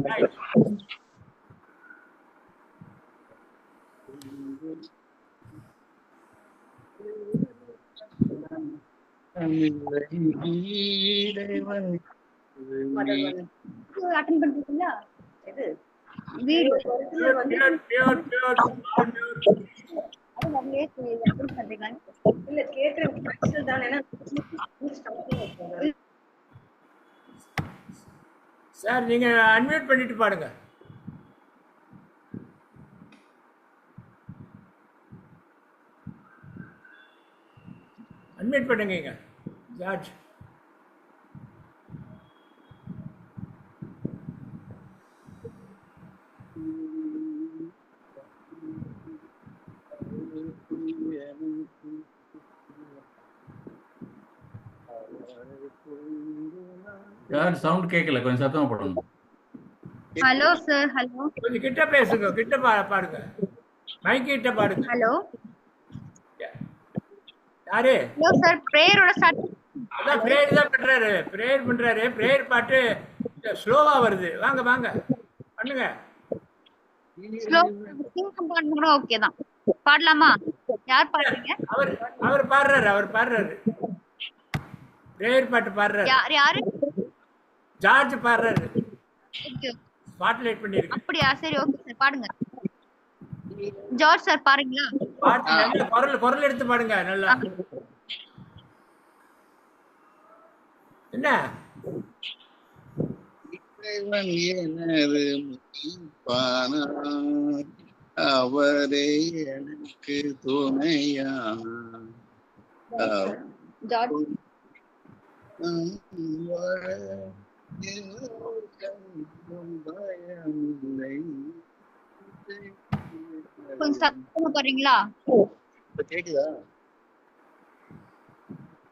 Right. Attend பண்றீங்களா? இது video Pure, pure, pure, pure, all pure. அது நம்மளே அட்டெண்ட் பண்றீங்களா? இல்ல கேட்டேன் கேன்சல் தானே. சார் நீங்க அன்மியூட் பண்ணிட்டு பாடுங்க. அன்மியூட் பண்ணுங்க ஜார்ஜ். யார் சவுண்ட் கேட்கல, கொஞ்சம் சத்தமா போடணும். Hello sir. ஹலோ, கொஞ்சம் கிட்ட பேசுங்க, கிட்ட பாடுங்க, மைக் கிட்ட பாடுங்க. ஹலோ. யாரு? ஹலோ சார், பிரேயரோட ஸ்டார்ட். அதான் பிரேயர் தான் பண்றாரு, பிரேயர் பண்றாரு. பிரேயர் பாட்டு ஸ்லோவா வருது. வாங்க வாங்க பண்ணுங்க. ஸ்லோ சிங் கம்பார்ட் கூட ஓகே தான். பாடலாமா? யார் பாடுறீங்க? அவர் பாடுறாரு. பிரேயர் பாட்டு பாடுறாரு. யாரு? ஜார்ஜ் பாடுறாரு. ஓகே. ஸ்பாட்லைட் பண்ணிருக்கு. அப்படியா? சரி, ஓகே சார், பாடுங்க. ஜார்ஜ் சார் பாருங்களா? பாட்டு நல்ல குரல் எடுத்து பாடுங்க நல்லா. என்ன எனது மீட்பானார், அவரே எனக்கு துணையானார். ஜார்ஜ் பயமில்லை. கொஞ்சம் சத்தமா பாடுறீங்களா? கேக்குதா?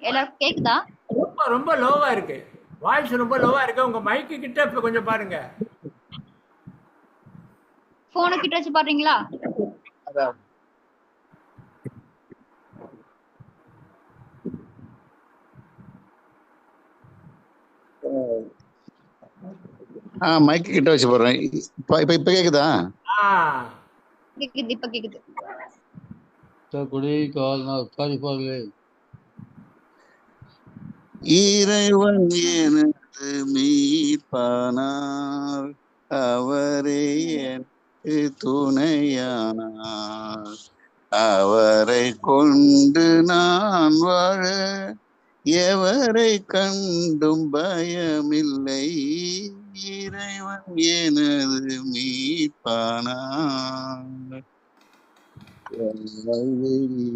எல்லாரும் கேக்குதா? ரொம்ப லோவா இருக்கு, வாய்ஸ் ரொம்ப லோவா இருக்கு. உங்க மைக்கு கிட்ட இப்ப கொஞ்சம் பாருங்க. போனை கிட்ட வச்சு பாடுறீங்களா? அதான் மைக்கு கிட்ட வச்சு போடுறேன். இப்ப கேக்குதா? கேக்குது, இப்ப கேக்குது. இறைவன் எனது மீட்பானார், அவரே எனக்கு துணையானார். அவரை கொண்டு நான் வாழ எவரை கண்டும் பயமில்லை. இறைவன் எனது மீட்பானார்,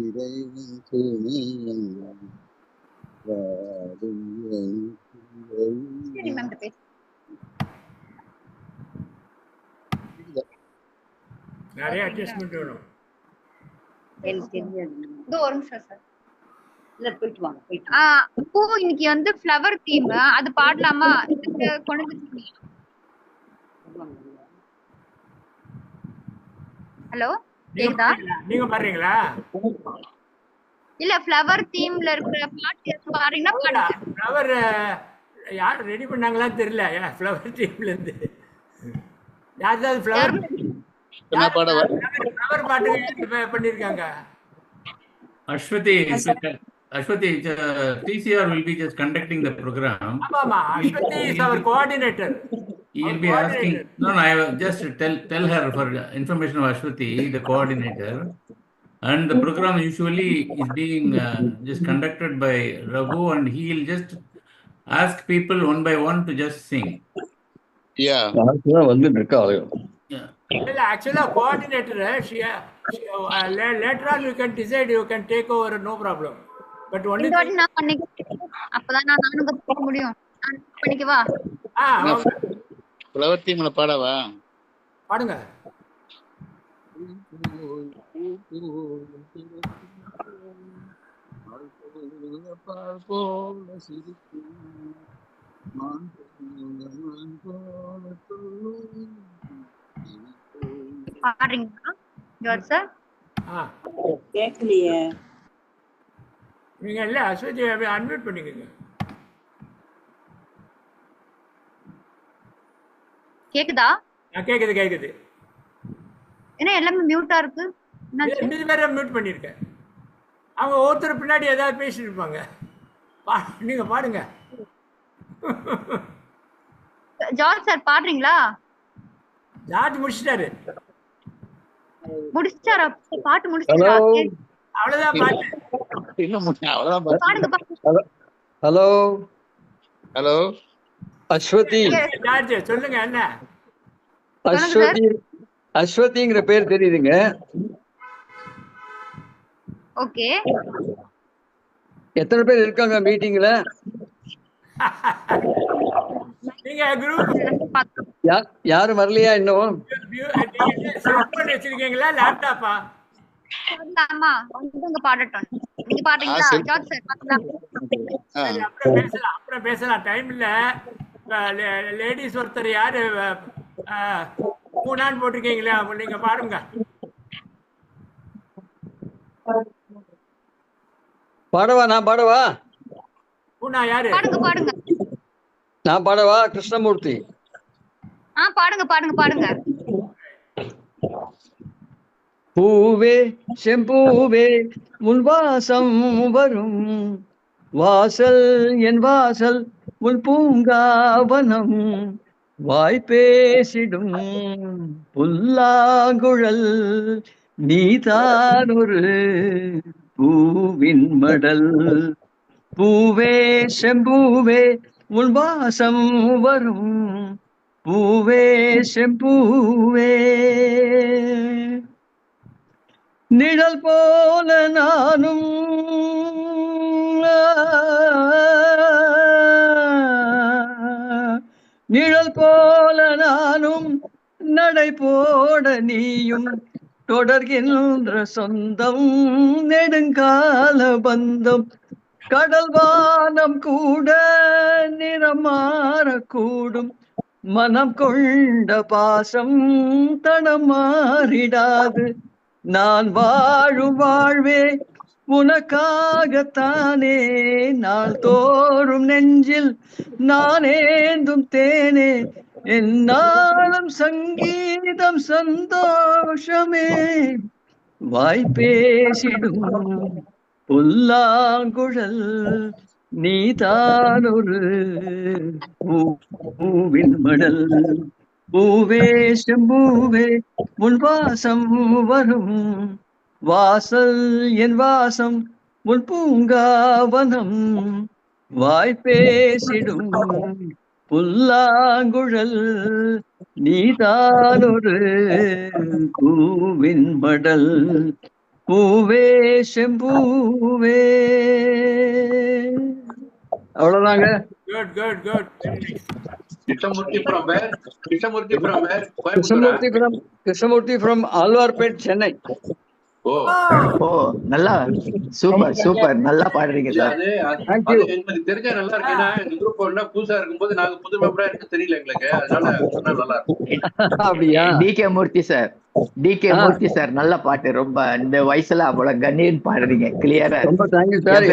இறைவன் துணையானார். சரி மேம், பேசு. நிறைய அட்ஜஸ்ட்மெண்ட் வேணும். இதோ ஒரு நிமிஷம் சார். இப்போ இன்னைக்கு வந்து ஃப்ளவர் தீம், அது பாடலாமா? கொண்டு வந்துருக்கீங்க. ஹலோ, கேக்குதா? நீங்க பாடுறீங்களா? இல்ல, ஃப்ளவர் தீம்ல இருக்கிற பாட்டு பாடுறீங்கன்னா பாடுங்க. ஃப்ளவர் யார் ரெடி பண்ணாங்களான்னு தெரியல. ஃப்ளவர் தீம்ல இருந்து யாராவது ஃப்ளவர் பாட்டு பண்ணிருக்காங்க. Ashwati, TCR will be just conducting the program. Ashwati is our coordinator. He will be asking. No, I will just tell her for information of Ashwati, the coordinator. And the program usually is being just conducted by Raghu, and he will just ask people one by one to just sing. Yeah. Actually, coordinator, later on you can decide, you can take over, no problem. But only நான் பண்ணிக்கிறேன், அப்பதான் நானும் கத்துக்க முடியும். பண்ணிக்கவா? Flower தீம்ல பாடவா? பாடுங்க. பாடுறீங்களா George sir? கேட்கலையே. நீங்க இல்ல அஸ்வதி அன்மியூட் பண்ணிக்கங்க. கேக்குதா? கேக்குது கேக்குது. ஏன்னா எல்லாமே மியூட்டா இருக்கு. என்னாச்சு? 2 பேரை மியூட் பண்ணியிருக்கேன். அவங்க ஒருத்தர் பின்னாடி ஏதாவது பேசிட்டு இருப்பாங்க. நீங்க பாடுங்க. George sir பாடுறீங்களா? ஜார்ஜ் முடிச்சிட்டாரு. முடிச்சிட்டாரா? பாட்டு முடிச்சிட்டாரா? ஹலோ அவ்வளவுதான் பாட்டு. இன்னும் அவ்வளவுதான் பாத்து. பாடுங்க பாடுங்க. Hello hello hello Aswathy George சொல்லுங்க என்ன? அஸ்வதி அஸ்வதிங்கிற பேர் தெரியுதுங்க. ஓகே. எத்தனை பேர் இருக்காங்க மீட்டிங்ல? நீங்க குரூப் யாரும் வரலையா இன்னும்? செட் பண்ணி வச்சிருக்கீங்களா லேப்டாப்பா? ஆமா வந்து பாடட்டும். நீங்க பாடுறீங்களா? George sir பாடுறீங்களா? சரி, அப்புறம் பேசலாம் டைம் இல்ல. லேடிஸ் ஒருத்தர் யாரு பூனான்னு போட்டிருக்கீங்களா? நீங்க பாருங்க. பாடவா? நான் பாடவா? பூனா யாரு? பாடுங்க பாடுங்க. நான் பாடவா? கிருஷ்ணமூர்த்தி. பாடுங்க பாடுங்க பாடுங்க. பூவே செம்பூவே உன் வாசம் வரும் வாசல் என் வாசல் உன் பூங்காவனம் வாய் பேசிடும் புல்லாங்குழல் நீதான் ஒரு பூவின் மடல். பூவே செம்பூவே உன் வாசம் வரும் பூவே செம்பூவே நிழல் போல நானும் நிழல் போல நானும் நடை போட நீயும் தொடர்கின்ற சொந்தம் நெடுங்கால பந்தம் கடல் வானம் கூட நிறம் மாறக்கூடும் மனம் கொண்ட பாசம் தடம் மாறிடாது நான் வாழும் வாழ்வே உனக்காகத்தானே நாள் தோறும் நெஞ்சில் நானேந்தும் தேனே என்னாலும் சங்கீதம் சந்தோஷமே வாய் பேசிடும் புல்லாங்குழல் நீதான் ஒரு பூவின் மடல். பூவே செம்பூவே உன் வாசம் வரும் வாசல் என் வாசம் உன் பூங்காவனம் வாய் பேசிடும் புல்லாங்குழல் நீதான் ஒரு பூவின் மடல். பூவே செம்பூவே. அவ்வளவுதாங்க. Good good good. Krishnamurthy from where? Krishnamurthy from where? Krishnamurthy from Alwarpet, Chennai. Oh நல்லா சூப்பர் நல்லா பாடுறீங்க சார். Thank you. எங்களுக்கு தெரிஞ்சா நல்லா இருக்கு. ஏன்னா எங்க குரூப் ஒண்ணா புதுசா இருக்கும்போது நாங்க புது மெம்பரா இருக்கு தெரியல எங்களுக்கு, அதனால சொன்னா நல்லா இருக்கும். அப்படியா? டிகே மூர்த்தி சார் நல்ல பாட்டு. ரொம்ப இந்த வயசுல அவ்வளவு கண்ணீர் பாடுறீங்க கிளியரா. ரொம்ப தேங்க்யூ சார்.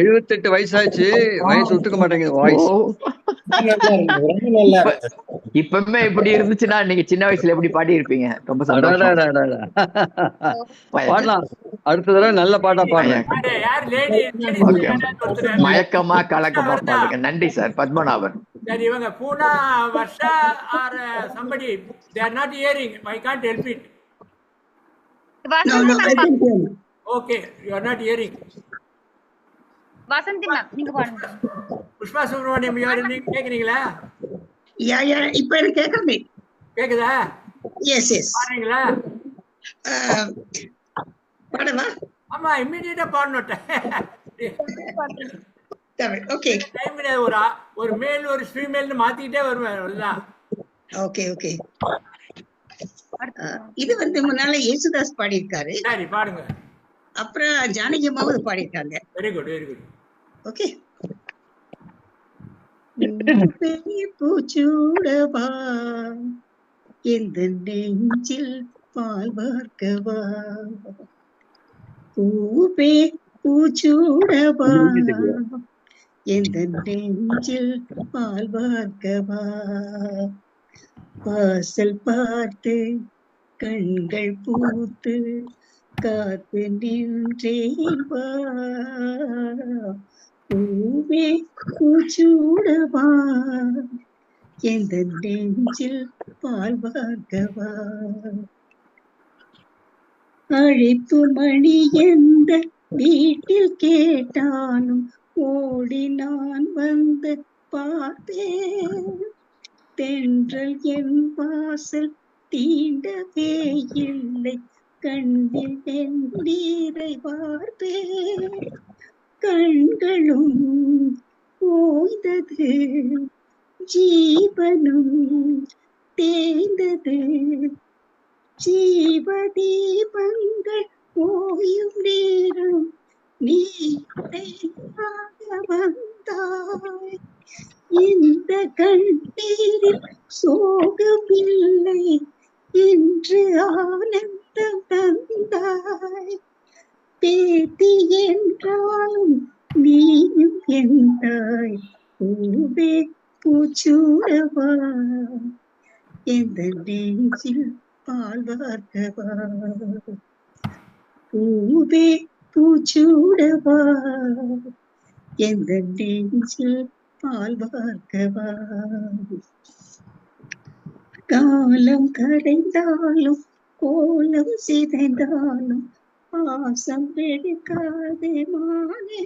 78 வயசாச்சு. வயசு ஒத்துக்க மாட்டேங்குது வாய்ஸ். இப்பவுமே இப்படி இருந்துச்சுன்னா நீங்க சின்ன வயசுல எப்படி பாடி இருப்பீங்க. ரொம்ப சந்தோஷம். பாடலாம். அடுத்த தடவை நல்ல பாட்டா பாடுறேன். மயக்கமா கலக்கமா பாடுங்க. நன்றி சார். பத்மநாபன். சரி, இவங்க Poona Varsha are somebody they are not hearing. I can't help it. Okay, you are not hearing. Vasanthi ma'am நீங்க பாடுங்க. புஷ்பா சுப்ரமணியம் நீங்க கேக்குறீங்களா? யா இப்ப எனக்கு கேக்குது. கேக்குதா? எஸ் பாடுறீங்களா? பாடவா? ஆமா, இமிடியேட்டா பாடணும். ஓகே. டைம் ஒரு மேல் ஒரு ஃபீமேல்னு மாத்திட்டே வருவேன். அதுதான். ஓகே. இது முன்னால யேசுதாஸ் பாடியிருக்காரு. சரி, பாடுங்க. அப்புறம் ஜானகி அம்மாவும் பாடியிருக்காங்க. Very good very good. Okay. பூச்சூடவா எந்த நெஞ்சில் பால் பார்க்கவா பூவே பூச்சூடவா எந்த நெஞ்சில் பால் பார்க்கவா வாசல் பார்த்து கண்கள் பூத்து காத்து நின்றேன் வா பூவே பூச்சூடவா எந்த நெஞ்சில் பால் வார்க்கவா அழைப்பு மணி எந்த வீட்டில் கேட்டாலும் ஓடி நான் வந்து பார்த்தேன் தென்றல் என் வாசல் தீண்டவே இல்லை கண்ணில் என் நீரை பார்த்தேன் கண்களும் ஓய்ந்தது ஜீவனும் தேய்ந்தது ஜீவதீபங்கள் ஓயும் நேரம் நீ வந்தாய் இந்த கண்ணீரில் சோகமில்லை இன்று ஆனந்தம் தந்தாய் பேத்தி என்றாலும் நீயும் எந்தாய் பூவே பூச்சூடவா எந்த நெஞ்சில் பால் வார்க்கவா பூவே பூச்சூடவா எந்த நெஞ்சில் பால் வார்க்கவா காலம் கரைந்தாலும் கோலம் சிதைந்தாலும் பாசம் எடுக்காதே மானே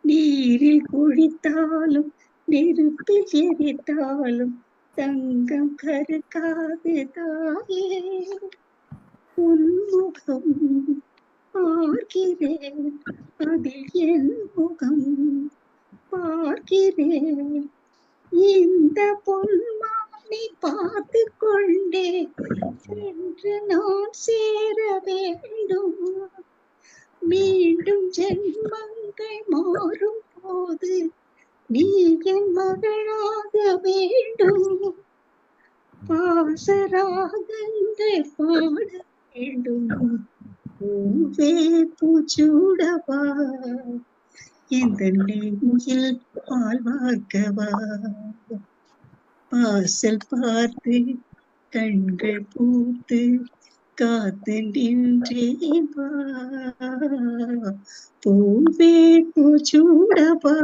நீரில் குளித்தாலும் நெருப்பில் எரித்தாலும் தங்கம் கருக்காது தாயே உன்முகம் பார்க்கிறேன் அதில் என் முகம் பார்க்கிறேன் இந்த பொன்மானை பார்த்து கொண்டே என்று நான் சேர வேண்டும் மீண்டும் ஜென்மங்கள் மாறும் போது நீ என் மகளாக வேண்டும் பாசராகங்கள் பாட வேண்டும் பூவே பூச்சூடவா இந்த நெஞ்சில் பால் வார்க்கவா வாசல் பார்த்து கண்கள் பூத்து காத்து நின்றேன் வா பூவே பூச்சூடவா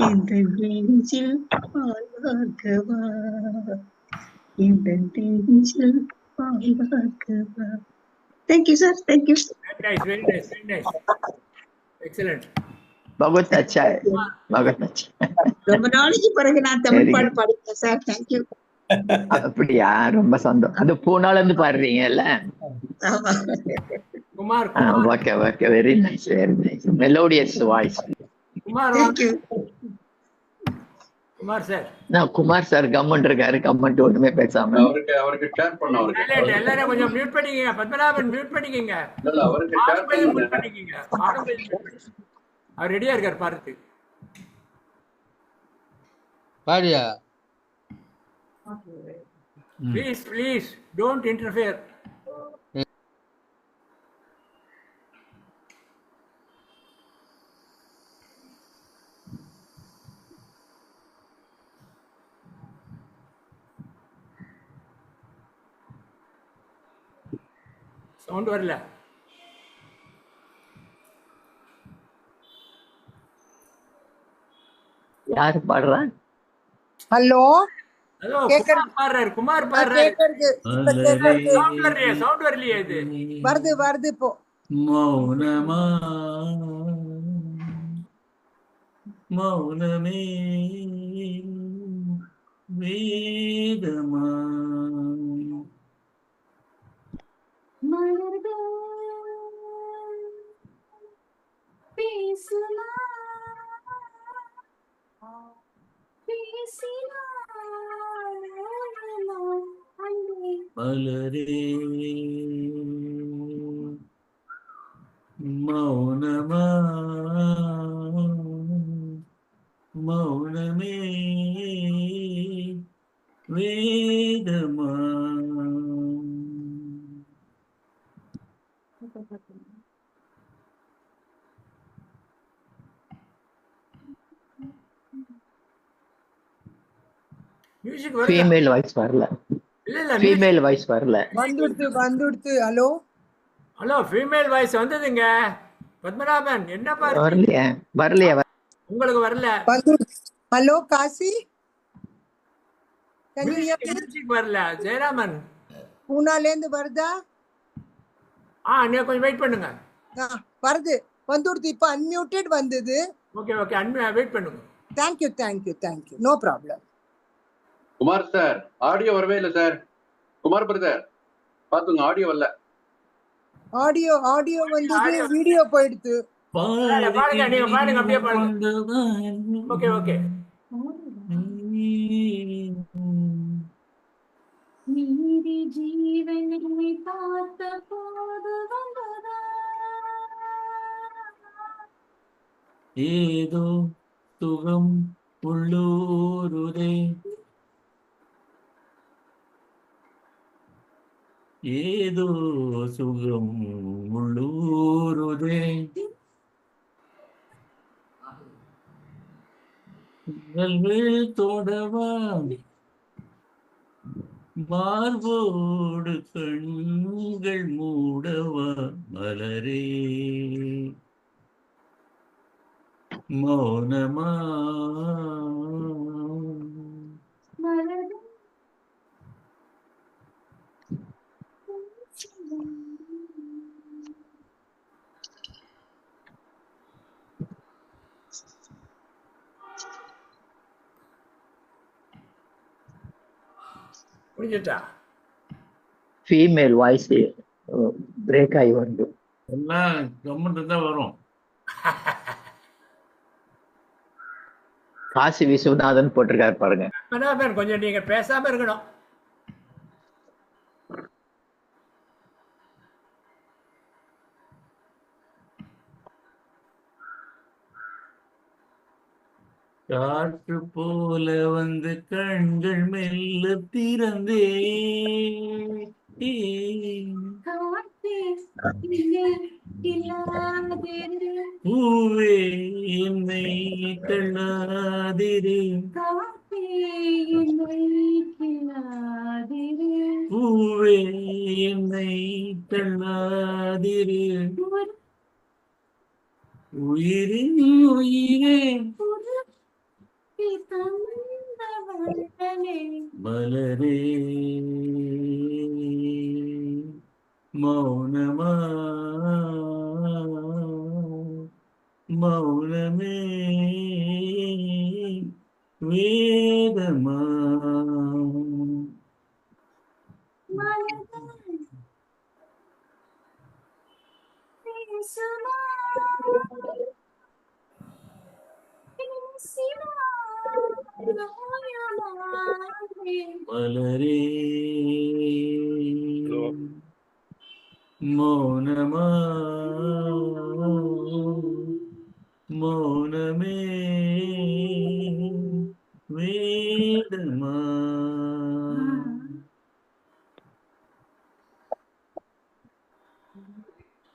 இந்த நெஞ்சில் பால் வார்க்கவா இந்த நெஞ்சில் பால் வார்க்கவா. Thank you, sir. Thank you. Very nice. Excellent. बहुत अच्छा है, बहुत अच्छा. ரொம்ப நாளைக்கு பிறகு நான் தமிழ் பாட்டு பாடிட்டேன் சார். தேங்க்யூ. அப்படியா, ரொம்ப சந்தோஷம். அது பூனால இருந்து பாடுறீங்கல்ல? Kumar okay okay, very nice melodious voice. Kumar sir, நான் குமார் சார் கம்மன் இருக்காரு, கம்மன் ஒண்ணுமே பேசாம. அவருக்கு ஷேர் பண்ண எல்லாரும் கொஞ்சம் மியூட் பண்ணிக்கங்க. பத்மநாபன் மியூட் பண்ணிக்கங்க. அவருக்கு ஷேர் பண்ணிக்கங்க. அவர் ரெடியா இருக்கார் பாருங்க. பாடியா? Please, don't interfere. சவுண்ட் வரல. யாரு பாடுறா? ஹலோ, குமார் பாடுறாரு. சவுண்ட் வரலையே. இது வருது இப்போ. மௌனமா மௌனமே வேதமா மலரே மௌனமா மௌனமே வேதமா. மியூசிக் வருதா? ஃபீமேல் வாய்ஸ் வரல. இல்ல இல்ல ஃபீமேல் வாய்ஸ் வரல. வந்துடுத்து ஹலோ ஹலோ ஃபீமேல் வாய்ஸ் வந்ததுங்க. பத்மநாபன் என்ன பாரு, வரலையே வரலையே. உங்களுக்கு வரல. வந்துடுத்து. Hello Kasi, can you hear me? Music வரல. ஜெயராமன் பூனாலேந்து வருதா? நீ கொஞ்சம் வெயிட் பண்ணுங்க. வருது, வந்துடுத்து. இப்ப அன்மியூட்டட் வந்தது. ஓகே ஓகே, வெயிட் பண்ணுங்க. Thank you, no problem. Kumar sir audio வரவே இல்லை சார். குமார் பிரதர் பாத்துங்க, ஆடியோ வரல. ஆடியோ வந்தது, வீடியோ போயிடுத்து. பாருங்க, நீங்க பாருங்க, அப்படியே பாருங்க. Okay okay. நீதி ஜீவனை பார்த்த போது வந்ததா ஏதோ சுகம் உள்ளூருதே, ஏதோ சுகம் உள்ளூருதே, நல்வேல் தொடவா மார்போடு கண்கள் மூடவா மலரே மௌனமா மலரும் புரிஞ்சுட்டா? ஃபீமேல் வாய்ஸ் பிரேக் ஆகி வந்து எல்லாம் கம்முன்னு தான் வரும். காசி விஸ்வநாதன் போட்டிருக்காரு பாருங்க. பத்மநாபன் கொஞ்சம் நீங்க பேசாம இருக்கணும். காற்று போல வந்து கண்கள் மெல்ல திறந்தே, பூவே என்னை தள்ளாதிரு, பூவே என்னை தள்ளாதிரு, உயிரின் உயிரே மலரே மௌனமா மௌனமே வேதமா மலரே மௌனமா மௌனமே வேதமா.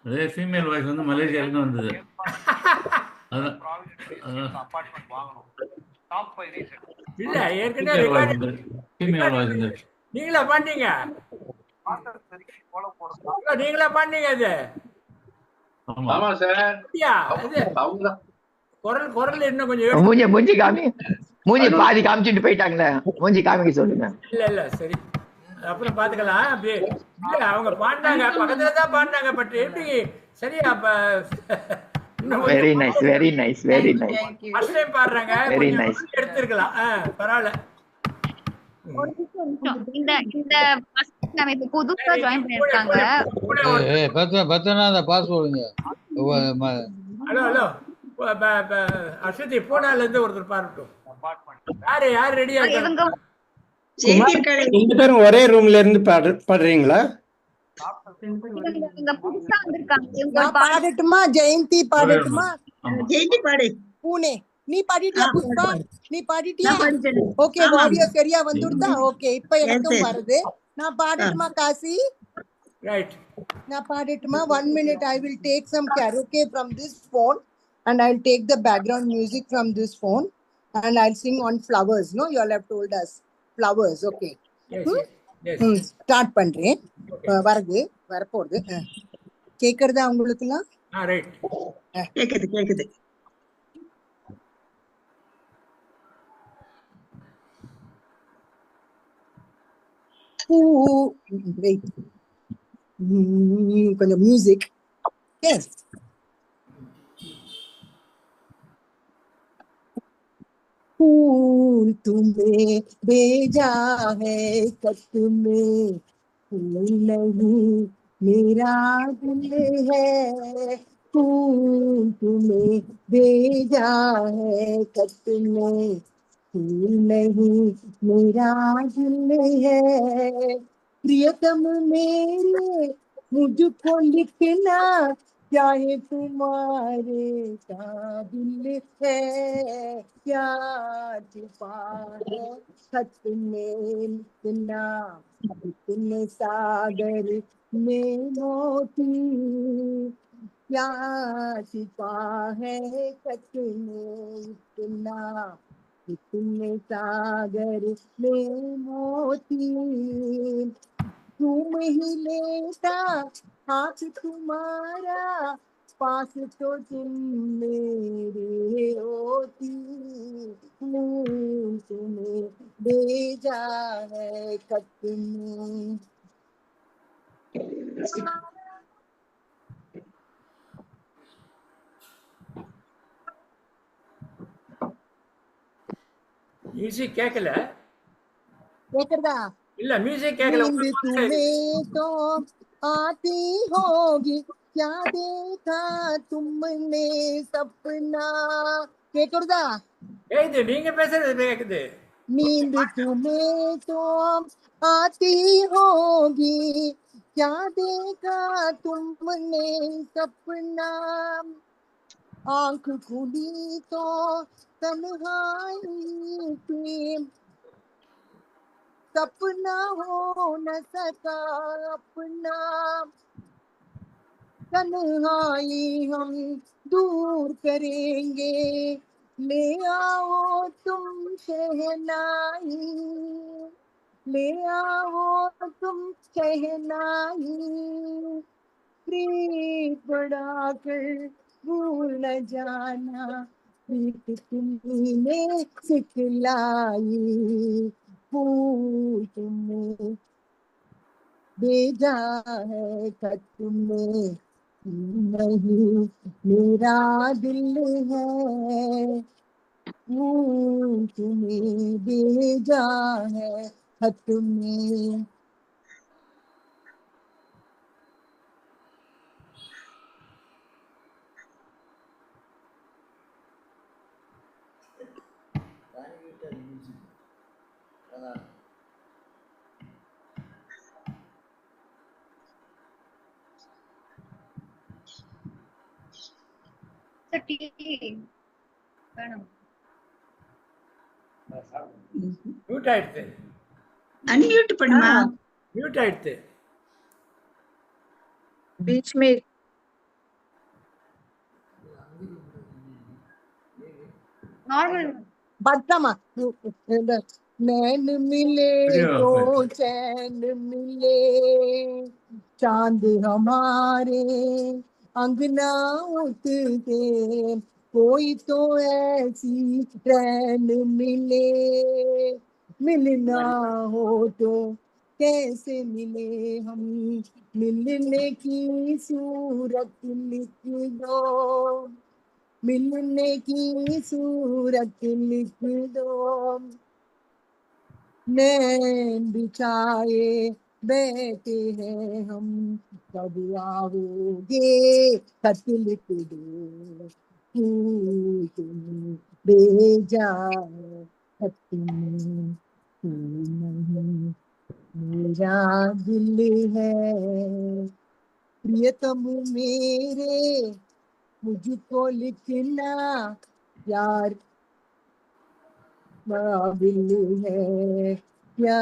அதே ஃபீமேல் வாய்ஸ் வந்து மலேசியாவிலிருந்து வந்தது. அதான் இல்ல ஏற்கனவே ஃபீமேல் வாய்ஸ் வந்துருச்சு. நீங்களா பண்ணீங்க? நீங்களா பண்ணீங்க அது? ஆமா சார். அவங்கதான் குரல் இன்னும் கொஞ்சம் மூஞ்சி காமி, மூஞ்சி பாதி காமிச்சிட்டு போயிட்டாங்களே, மூஞ்சி காமிக்க சொல்லுங்க. இல்ல சரி, அப்புறம் பாத்துக்கலாம். அப்படியே இல்ல அவங்க பாடினாங்க, பக்கத்துல தான் பாடினாங்க. பட் எப்படி சரியா? வெரி நைஸ் ஃபர்ஸ்ட் டைம் பாடுறாங்க, வெரி நைஸ். எடுத்துக்கலாம். பரவாயில்ல. இந்த நம்ம இப்ப புதுசா ஜாயின் பண்ணிருக்காங்க. ஹலோ அஸ்வதி, பூனால இருந்து ஒருத்தர் பாடட்டும். யாரு ரெடியா இருக்காங்க? ரெண்டு பேரும் ஒரே ரூம்ல இருந்து பாடுறீங்களா? புதுசா வந்திருக்காங்க. பாடட்டுமா? ஜெயந்தி பாடட்டுமா? ஜெயந்தி பாடு. பூனே நீ பாடிட்டியா? புஷ்பா நீ பாடிட்டியா? ஓகே, ஆடியோ சரியா வந்துடுதா? ஓகே, இப்ப எனக்கும் வருது. நான் பாடட்டுமா காசி? ரைட், நான் பாடட்டுமா? 1 minute. I will take some karaoke from this phone and I'll take the background music from this phone and I'll sing on flowers. No, you all have told us. Flowers. Okay, yes yes yes start பண்றேன். Okay வரப்போகுது. கேக்குறதா உங்களுக்குலாம்? Right. கேக்குது கேக்குது. Wait, கொஞ்சம் music. S. फूल तुम्हें भेजा है खत में, फूल नहीं मेरा दिल है। फूल तुम्हें भेजा है खत में, फूल नहीं मेरा दिल है। प्रियतम मेरे मुझको लिखना, चाहे तुम्हारे काबिल है। क्या छुपा है खत में लिखना, इतने सागर में मोती। क्या छिपा है खत में इतना, इतने सागर में मोती। तुम ही लेता हाथ तुम्हारा, पास तो तुम मेरे होती। फूल तुम्हें भेजा है खत में। மியூசிக் கேட்கல. கேக்குறதா? இல்ல மியூசிக் கேட்கல. नींद तुम्हें तो आती होगी, क्या देखा तुमने सपना। கேக்குறதா? கேக்குது, நீங்க பேசுறது கேக்குது. नींद तुम्हें तो आती होगी, क्या देखा तुमने सपना। आंख खुली तो तन्हाई थी, सपना हो न सका अपना। तन्हाई हम दूर करेंगे, ले आओ तुम शहनाई। ले आओ तुम शहनाई, प्रीत बढ़ाकर भूल न जाना, प्रीत तुमने सिखलाई। फूल तुमने भेजा है खत में, नहीं मेरा दिल है। फूल तुम्हें भेजा है खत में। மியூட் ஆயிடுச்சு. அன்மியூட் பண்ணுமா? மியூட் ஆயிடுச்சு. बीच में நார்மல். बदमा नैन मिले तो चैन मिले, चांद हमारे अंगना उठते, कोई तो ऐसी रैन मिले। मिलना हो तो कैसे मिले हम, मिलने की सूरत लिख दो, मिलने की सूरत लिख दो। नैन बिछाए बैठे हैं हम, कब आओगे खत लिख दो। फूल तुम भेजा है खत में, फूल नहीं मेरा दिल है। प्रियतम मेरे मुझको लिखना, यार काबिल है। क्या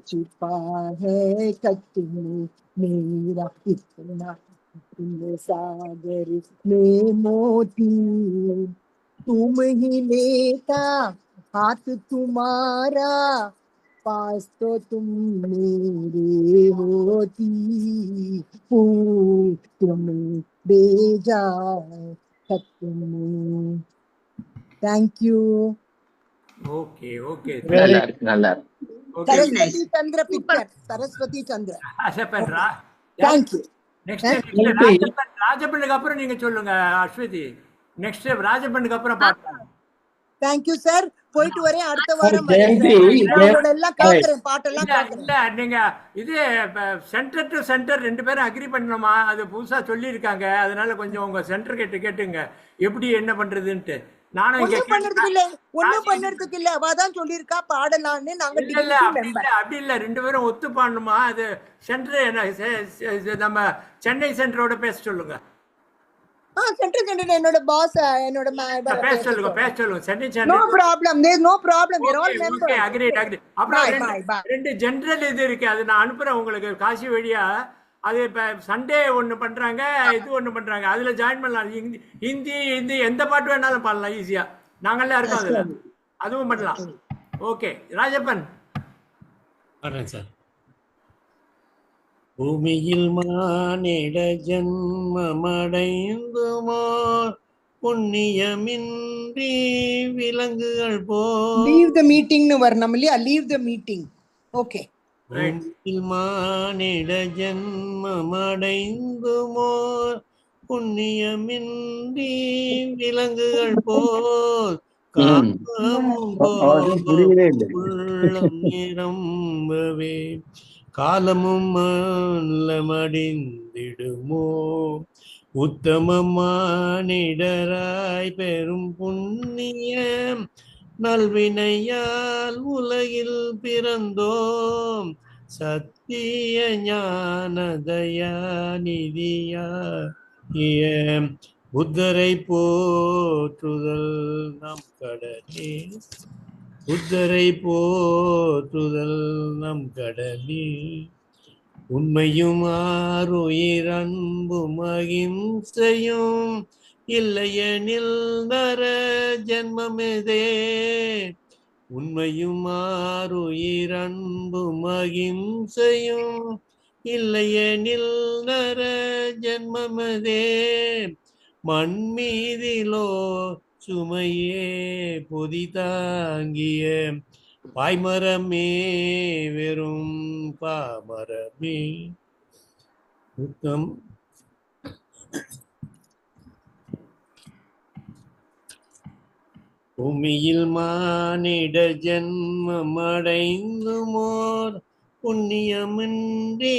छिपा है खत में मेरा इतना, इतने सागर में मोती। तुम ही लेता हाथ तुम्हारा, पास तो तुम मेरे होती हूँ, तुम भेजा खत में. Thank you. ஓகே ஓகே நல்லா இருக்கு நல்லா இருக்கு. Okay Saraswati Chandra picture. Saraswati Chandra. Rajappan Thank you. Next ராஜப்பனுக்கு அப்புறம் நீங்க சொல்லுங்க அஸ்வதி. நெக்ஸ்ட் ராஜப்பனுக்கு அப்புறம் பார்க்கலாம். Thank you sir. போயிட்டு வரேன், அடுத்த வாரம் ஜெயந்தி, எல்லாம் கேக்குறேன், பாட்டெல்லாம் கேக்குறேன். இல்ல நீங்க இது சென்டர் டு சென்டர் 2 பேரும் அக்ரி பண்ணணுமா? அது புதுசா சொல்லி இருக்காங்க. அதனால கொஞ்சம் உங்க சென்டர் கேட்டுங்க எப்படி என்ன பண்றதுன்ட்டு. நானும் இங்க ஒண்ணும் பண்ணறதுக்கு இல்ல, அவதான் சொல்லிருக்கா பாடலாம்னு. நாங்க இல்ல அப்படி இல்ல 2 பேரும் ஒத்து பாடணுமா? அது சென்டர் என்ன நம்ம சென்னை சென்டரோட பேச சொல்லுங்க. சென்டர் என்னோட பாஸ், என்னோட பேச சொல்லுங்க Chennai centre. No problem, there no problem, we are all members. Okay agree. அப்புறம் 2 ஜெனரல் இது இருக்கு, அது நான் அனுப்புறேன் உங்களுக்கு காசி வழியா. அது இப்போ சண்டே ஒன்று பண்ணுறாங்க, இது ஒன்று பண்ணுறாங்க. அதில் ஜாயின் பண்ணலாம். ஹிந்தி எந்த பாட்டு வேணாலும் பாடலாம் ஈஸியாக. நாங்கள்லாம் இருக்கோம் அதில், அதுவும் பண்ணலாம். ஓகே ராஜப்பன் வரேன் சார். பூமியில் மானிட ஜன்மமடைந்துமோ புண்ணியமின்றி விலங்குகள் போ. லீவ் த மீட்டிங்னு வரணும் இல்லையா? Leave the meeting. ஓகே. பூமியில் மானிட ஜன்மமடைந்துமோ புண்ணியமின்றி விலங்குகள் போல் காமமும் உள்ளம் நிரம்பவே காலமும் மடிந்திடுமோ. உத்தம மானிடராய் பெரும் புண்ணியம் நல்வினையால் உலகில் பிறந்தோம். சத்திய ஞான தயாநிதியாகிய புத்தரை போற்றுதல் நம் கடலே. புத்தரை போற்றுதல் நம் கடலே. உண்மையும் ஆருயிர் அன்பும் அகிம்சையும் இல்லையெனில் நர ஜென்மமிதே. உண்மையும் ஆருயிர் அன்பும் அகிம்சையும் இல்லையெனில் நர ஜென்மமிதே. மண்மீதிலோ சுமையே பொதி தாங்கிய பாய்மரமே வெறும் பாமரமே. உத்தம் பூமியில் மானிட ஜன்மமடைந்துமோர் புண்ணியமின்றி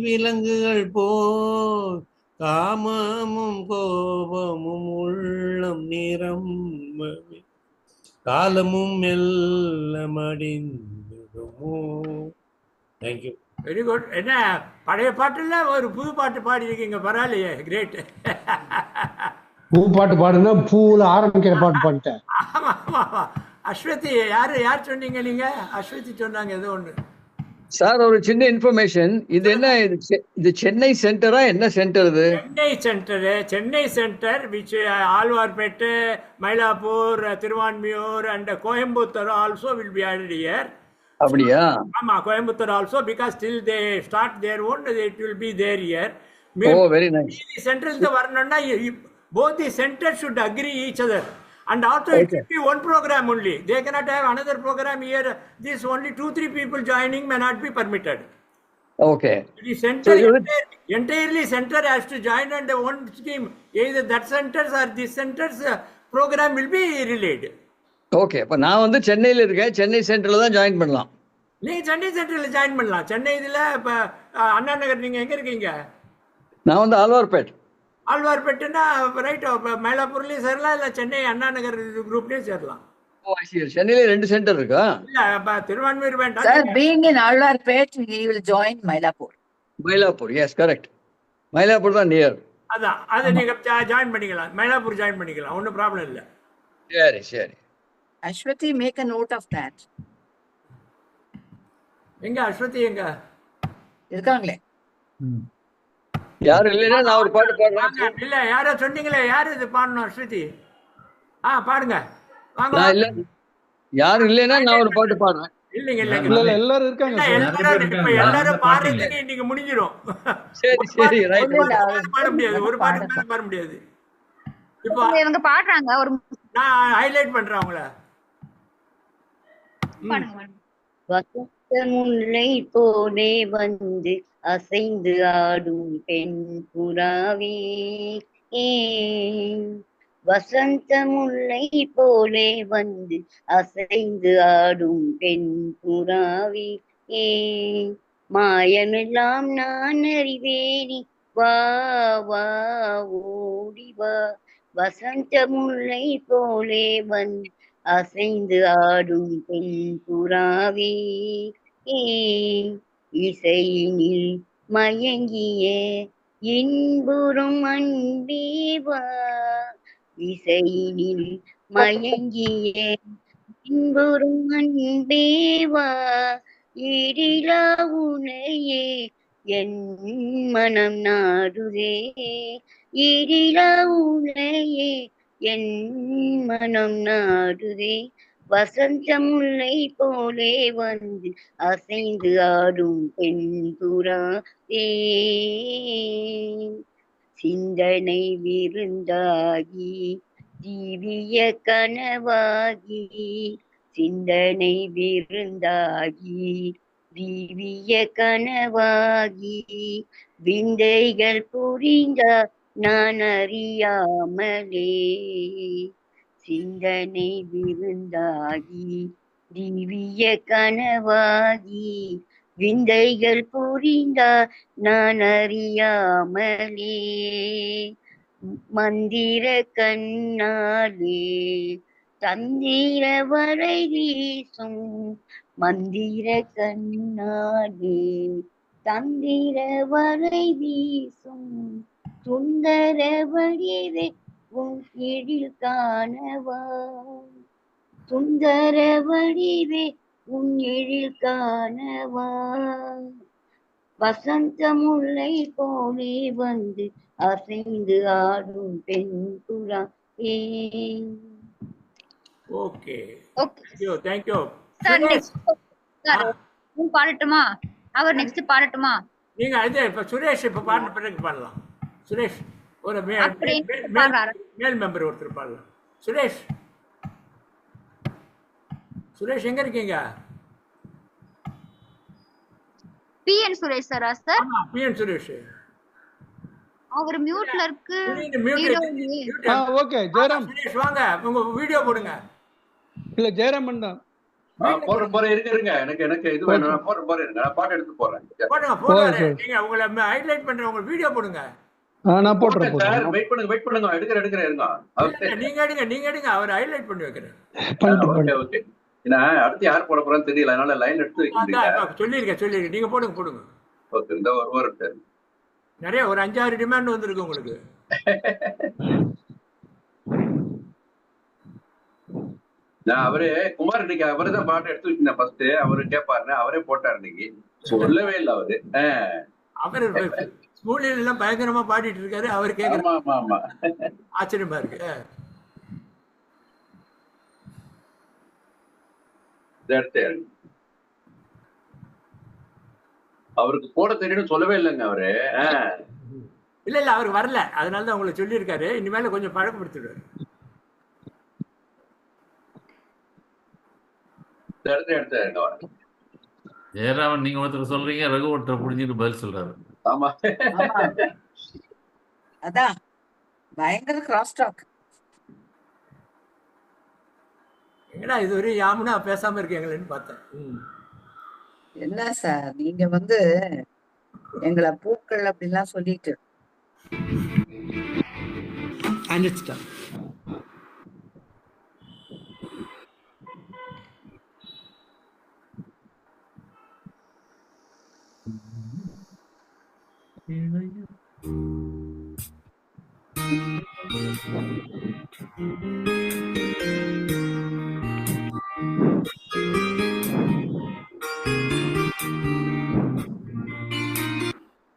விலங்குகள் போல் காமமும் கோபமும் உள்ளம் நிரம்பவே காலமும் மெல்ல மடிந்துடுமோ. தேங்க்யூ. Very good. என்ன பழைய பாட்டுல ஒரு புது பாட்டு பாடி இருக்கீங்க, பரவாயில்லையே, கிரேட். பூ பாட்டு பாடுனா பூல ஆரம்பிக்கிற பாட்டு பாடிட்டேன். ஆமா ஆமா. அஸ்வதி யார் சொன்னீங்க? நீங்க அஸ்வதி சொன்னாங்க ஏதோ ஒண்ணு. சார் ஒரு சின்ன இன்ஃபர்மேஷன். இது என்ன, இது சென்னை சென்டரா என்ன சென்டர்? இது Chennai centre which Alwarpet, Mylapore, Thiruvanmiyur and Coimbatore also will be added here. அப்படியா? ஆமா, Coimbatore also because till they start their own it will be there here. Oh, very nice. Central the varnana, both the centers should agree each other. And also it should be one program only. They cannot have another program here. This only 2-3 people joining may not be permitted. Okay. The center entirely center has to join under one scheme. Either that centers or this centers program will be relayed. Okay. அப்ப நான் வந்து சென்னையில இருக்கேன், சென்னை சென்டர்ல தான் join பண்ணலாம். நீங்க சென்னை சென்டர்ல ஜாயின் பண்ணலாம். சென்னை இதுல இப்ப அண்ணா நகர், நீங்க எங்க இருக்கீங்க? நான் வந்து ஆழ்வார்பேட். ஆழ்வார்பேட்டுனா ரைட், மயிலாப்பூர்லயும் சேரலாம், இல்ல சென்னை அண்ணா நகர் குரூப்லயும் சேரலாம். ஓ, I see. சென்னையில 2 சென்டர் இருக்கா? இல்ல திருவான்மியூர் வேண்டாம். Sir, being in Alwarpet, he will join Mylapore. Mylapore, yes, correct. Mylapore தான் நியர். அதான், அது நீங்க ஜாயின் பண்ணிக்கலாம், மயிலாப்பூர் ஜாயின் பண்ணிக்கலாம், ஒன்றும் ப்ராப்ளம் இல்லை. சரி சரி. Ashwati, make a note of that. எங்க அஸ்வதி எங்க இருக்காங்களே? யாரும் இல்லைன்னா நான் ஒரு பாட்டு பாடுறேன். இல்ல யாரோ சொன்னீங்களே, யாரு இது பாடணும்? அஸ்வதி பாடுங்க, வாங்க. இல்ல யாரும் இல்லைன்னா நான் ஒரு பாட்டு பாடுறேன். இல்லைங்க இல்ல இல்லைங்க இல்ல எல்லாரும் இருக்காங்க இல்ல, சார். நிறைய பேர் எல்லாரும் இப்ப இருக்காங்க. எல்லாரும் அதனால பாட்டு பாடுறதுக்கு இன்னைக்கு முடிஞ்சிடும். சரி ஒரு சரி பாட்டு ரைட் ஒரு ரைட். பாட்டுக்கு மேல பாட முடியாது, ஒரு பாட்டுக்கு மேல பாட முடியாது. இப்போ இவங்க பாடுறாங்க ஒரு நான் ஹைலைட் பண்றேன் அவங்கள. பாடுங்க. வசந்த முல்லை போலே வந்து அசைந்து ஆடும் பெண் புறாவே, வசந்த முல்லை போலே வந்து அசைந்து ஆடும் பெண் புறாவே, மாயமெல்லாம் நான் அறிவேனி, வா வா ஓடி வா, வசந்த முல்லை போலே வந்து அசைந்து ஆடும் பெண் புறாவே, இசையினில் மயங்கிய இன்புறும் அன்பேவா, இசையினில் மயங்கிய இன்புறும் அன்பேவா, ஈடிலா உனையே என் மனம் நாடுதே, ஈடிலா உனையே என் மனம் நாடுதே, வசந்த முல்லை போலே வந்து அசைந்து ஆடும் பெண் புறாவே, சிந்தனை விருந்தாகி ஜீவிய கனவாகி, சிந்தனை விருந்தாகி தீவிய கனவாகி, விந்தைகள் புரிந்தார் நான் அறியாமலே, சிந்தனை விருந்தாகி திவ்ய கனவாகி, விந்தைகள் புரிந்தார் நான் அறியாமலே, மந்திர கண்ணாலே தந்திர வரை வீசும், மந்திர கண்ணாலே தந்திர வரை வீசும், சுந்தர வடிவே உன் கீழில் காணவா, சுந்தர வடிவே உன் எழில் காணவா, வசந்த முல்லை போலே வந்து அசைந்து ஆடும் பெண் புறா. Okay, okay thank you. Sir next பாடட்டுமா? அவர் நெக்ஸ்ட் பாடட்டுமா? நீங்க அது இப்ப சுரேஷ் இப்ப பாடின பிறகு பாடலாம். சுரேஷ் ஒரு மேல் மெம்பர் ஒருத்தர் பாடலாம். சுரேஷ், சுரேஷ் எங்க இருக்கீங்க? பிஎன் சுரேஷ் சாரா சார்? ஆமா, பிஎன் சுரேஷ். அவர் மியூட்ல இருக்கு. ஓகே ஜெயராம் சுரேஷ் வாங்க, உங்க வீடியோ போடுங்க. இல்ல ஜெயராமன் தான் போறேன் இருங்க. எனக்கு இது வேணும். நான் போறேன் இருங்க. நான் பாட்டு எடுத்து போறேன். போடுங்க. நீங்க உங்களை ஹைலைட் பண்ற உங்க வீடியோ போடுங்க. நான் போடுறேன் சார். வெயிட் பண்ணுங்க. எடுக்கிறேன் இருங்க. நீங்க எடுங்க. அவர் ஹைலைட் பண்ணி வைக்கிறேன். Okay okay. நான் அடுத்து யார் போட போறேன்னு தெரியல. அதனால லைன் எடுத்து வைக்கிறீங்க. சொல்லிருக்கேன். நீங்க போடுங்க. ஓகே, இந்த ஒரு சார். நிறைய ஒரு 5-6 டிமாண்ட் வந்திருக்கு உங்களுக்கு. நான் அவரு குமார் இன்னைக்கு அவரு தான் பாட்டு எடுத்து வச்சிருந்தேன் ஃபர்ஸ்ட். அவரு கேட்பாருன்னு அவரே போட்டாரு. இன்னைக்கு சொல்லவே இல்லை அவரு. அவரு ஸ்கூல்ல எல்லாம் பயங்கரமா பாடிட்டு இருக்காரு. அவரு கேக்குறாரு. ஆமா ஆச்சரியமா இருக்கு. அவருக்கு போட தெரியும் சொல்லவே இல்லைங்க அவரு. இல்ல அவரு வரல, அதனாலதான் உங்களை சொல்லி இருக்காரு. இனிமேல கொஞ்சம் பழக்கப்படுத்திடுவாரு. ஜெயராமன் நீங்க ஒருத்தர் சொல்றீங்க, ரகு ஒருத்தர் புரிஞ்சுட்டு பதில் சொல்றாரு. ஆமா, அதான் பயங்கர கிராஸ் டாக். ஏன்னா இதுவரை யாமுனா பேசாம இருக்கீங்களேன்னு பார்த்தேன். என்ன சார் நீங்க எங்களை பூக்கள் அப்படின்லாம் சொல்லிட்டு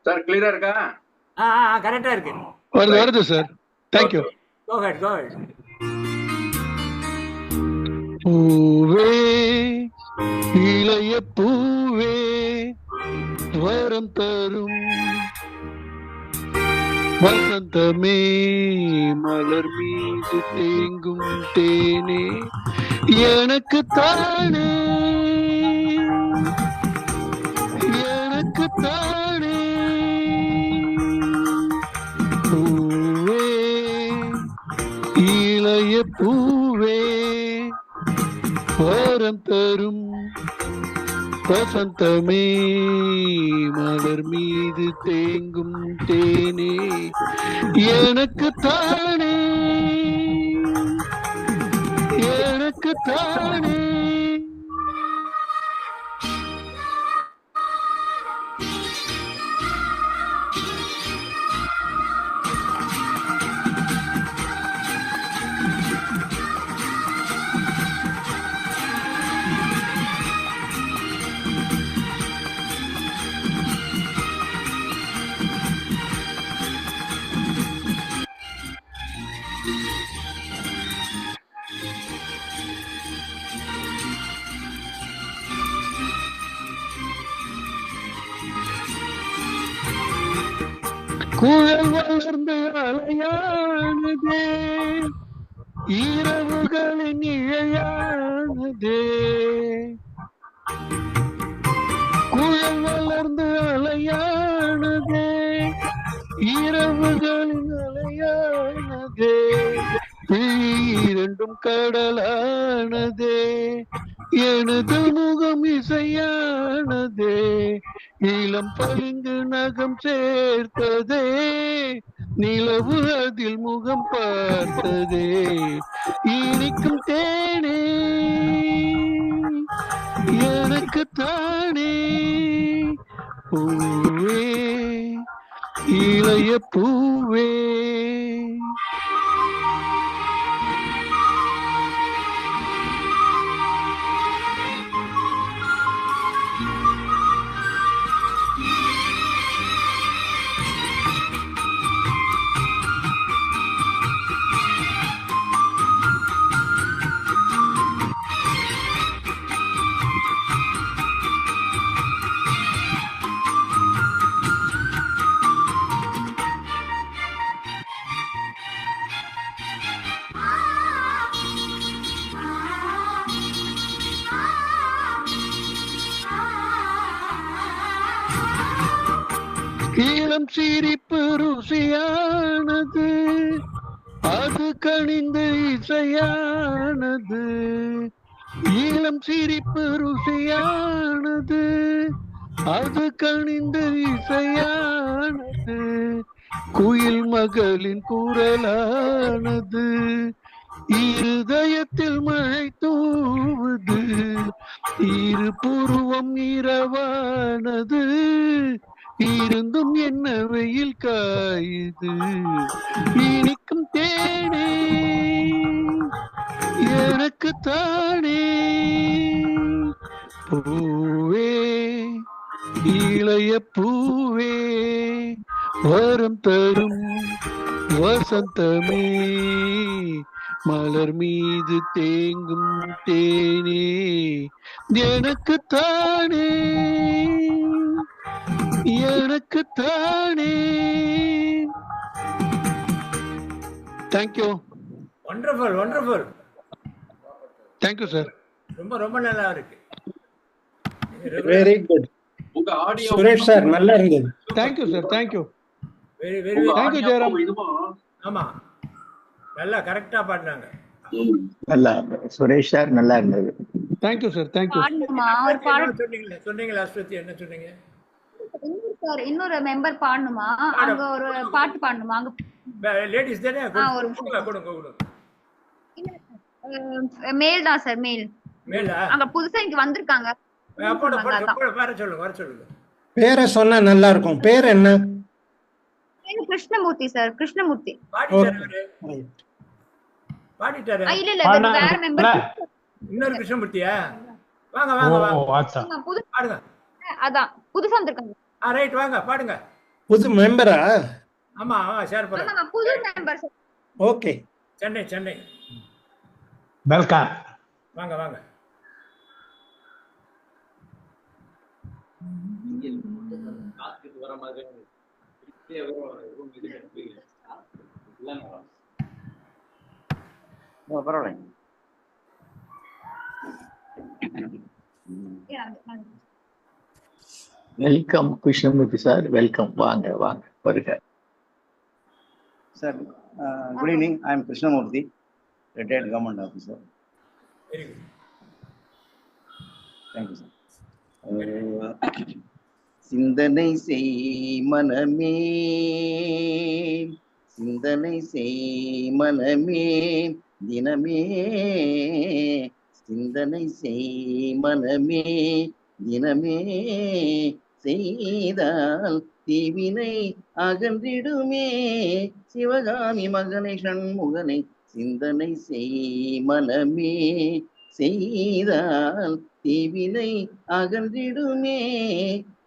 சார் கிளியரா இருக்கா? கரெக்டா இருக்கு. வருது sir. Thank you. Go ahead. பூவே இளைய பூவே வரம் தரும் வசந்தமே மலர் மீது தேங்கும் தேனே எனக்கு தானே எனக்கு தானே பூவே இளைய பூவே வரம் தரும் வசந்தமே மலர் மீது தேங்கும் தேனே எனக்கு தானே எனக்கு தானே குழல் வளர்ந்து அலையானதே இரவுகளின் இழையானதே குழல் வளர்ந்து அலையானதே இரவுகளின் அலையானதே இரண்டும் கடலானதே எனது முகம் இசையானதே இளம் பளிங்கு நகம் சேர்த்ததே நிலவு அதில் முகம் பார்த்ததே இனிக்கும் தேனே எனக்கு தானே பூவே இளைய பூவே இளம் சிரிப்பு ருசியானது அது கனிந்து இசையானது இளம் சிரிப்பு ருசியானது அது கனிந்து இசையானது குயில் மகளின் குரலானது இருதயத்தில் மழை தூவுது இரு புருவம் இரவானது இருந்தும் என்ன வெயில் காயுது இனிக்கும் தேனே எனக்கு தானே பூவே இளைய பூவே வரம் தரும் வசந்தமே மலர் மீது தேங்கும் தேனே எனக்கு தானே எனக்கு தானே. Thank you. Wonderful wonderful. Thank you sir. ரொம்ப ரொம்ப நல்லா இருக்கு. Very good. உங்க ஆடியோ சுரேஷ் சார் நல்லா இருந்தது. Thank you sir. Thank you. Very very thank you Jayaram. ஆமா நல்லா கரெக்டா பாடினாங்க. நல்லா சுரேஷ் சார் நல்லா இருந்தது. Thank you sir. தேங்க்யூ. சொன்னீங்களா அஸ்வதி என்ன சொன்னீங்க? இன்னொரு மெம்பர் பாடணுமா? அங்க ஒரு பாட்டு பாடணுமா? அங்க லேடிஸ் தானே? ஒரு மேல் தான் சார். மேல் அங்க புதுசா இங்க வந்திருக்காங்க. வர சொல்லுங்க. பேரை சொன்னா நல்லா இருக்கும். பேர் என்ன? கிருஷ்ணமூர்த்தி சார். கிருஷ்ணமூர்த்தி பாடிட்டாரு. இல்ல இல்ல வேற மெம்பர். இன்னொரு கிருஷ்ணமூர்த்தியா? வாங்க வாங்க வாங்க. புது பாடுங்க. அதான் புதுசா வந்திருக்காங்க. ரைட் வாங்க பாடுங்க. புது மெம்பரா? ஆமா ஆமா ஷேர் பண்ணுங்க. ஆமா புது member sir. Okay. Chennai welcome. வாங்க வாங்க. பரவாயில்ல. Welcome Krishnamurthy sir, welcome. வாங்க வாங்க வருக sir. Good evening. I am Krishnamurthy, retired government officer. Very good. Thank you sir. சிந்தனை செய் மனமே, சிந்தனை செய் மனமே, தினமே சிந்தனை செய் மனமே, தினமே செய்தால் தீவினை அகன்றிடுமே. சிவகாமி மகனை சண்முகனை சிந்தனை செய் மனமே, செய்தால் தீவினை அகன்றிடுமே.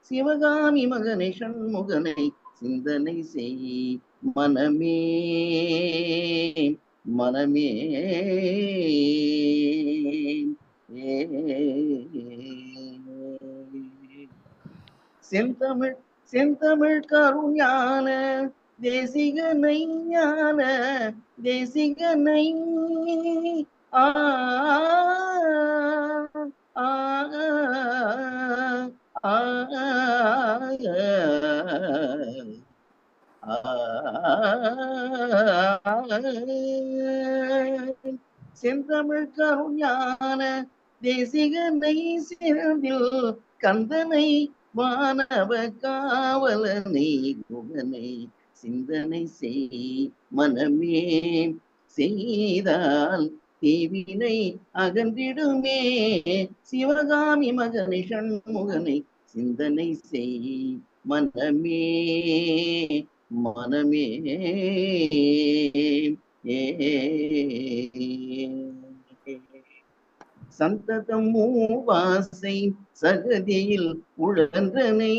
சிவகாமி மகனை சண்முகனை சிந்தனை செய் மனமே, மனமே. செந்தமிழ் செந்தமிழ் கருஞான தேசிகனை ஞான தேசிகனை ஆ ஆ ஆ செந்தமிழ் கருஞான தேசிகனை சேர்ந்தில் கந்தனை வானவ காவலனை குகனை சிந்தனை செய் மனமே, செய்தால் தீவினை அகன்றிடுமே. சிவகாமி மகனை சண்முகனை சிந்தனை செய் மனமே, மனமே. சந்ததம் மூவாசை சகதியில் உழன்றனை,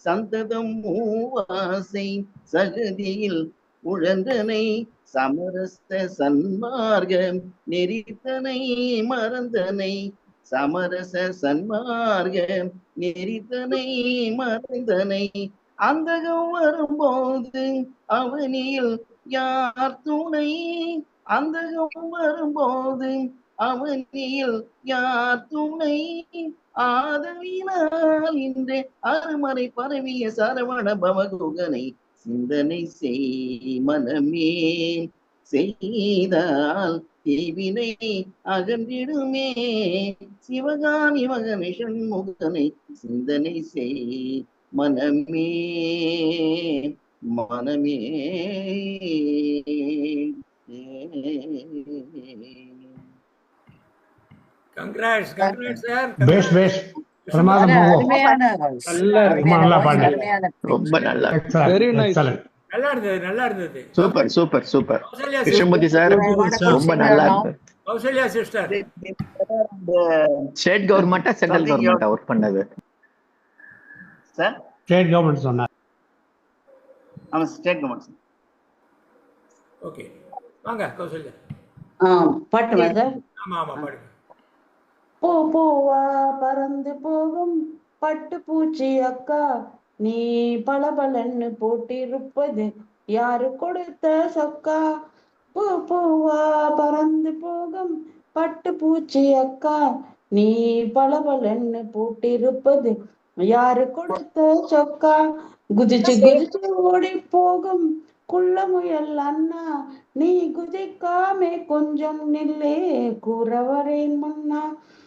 சந்ததம் மூவாசை சகதியில் உழன்றனை, சமரச சன்மார்க நெறித்தனை மறந்தனை, சமரச சன்மார்க நெறித்தனை மறந்தனை. அந்தகம் வரும்போது அவனியில் யார் துணை, அந்தகம் வரும்போது அவனியில் யார் துணை. ஆதலினால் இன்றே அருமறை பரவிய சரவண பவகுகனை சிந்தனை செய் மனமே, செய்தால் தீவினை அகன்றிடுமே. சிவகாமி மகனை சண்முகனை சிந்தனை செய் மனமே, மனமே. Congrats congrats sir. பேஸ் பேஸ் பிரமாதம். அருமையான voice. நல்லா பாடுங்க. அருமையான ரொம்ப நல்லா. Very nice. நல்லா இருந்தது நல்லா இருந்தது. Super super super. Kausalya Krishnamurthy sir ரொம்ப நல்லா இருந்தது. கௌசல்யா சிஸ்டர் ஸ்டேட் கவர்மெண்டா சென்ட்ரல் கவர்மெண்டா ஒர்க் பண்ணது சார்? ஸ்டேட் கவர்மெண்ட் சொன்னார். ஆமா ஸ்டேட் கவர்மெண்ட் சார். ஓகே வாங்க கௌசல்யா. பாட்டு வாங்க. ஆமா ஆமா பாடுங்க. பூ பூவா பறந்து போகும் பட்டு பூச்சி அக்கா, நீ பளபளன்னு போட்டிருப்பது யாரு கொடுத்த சொக்கா. பூ பூவா பறந்து போகும் பட்டு பூச்சி அக்கா, நீ பளபளன்னு போட்டிருப்பது யாரு கொடுத்த சொக்கா. குதிச்சு குதிச்சு ஓடி போகும் குள்ள முயல் அண்ணா, நீ குதிக்காமே கொஞ்சம் நில்லே கூறவரேன் மன்னா.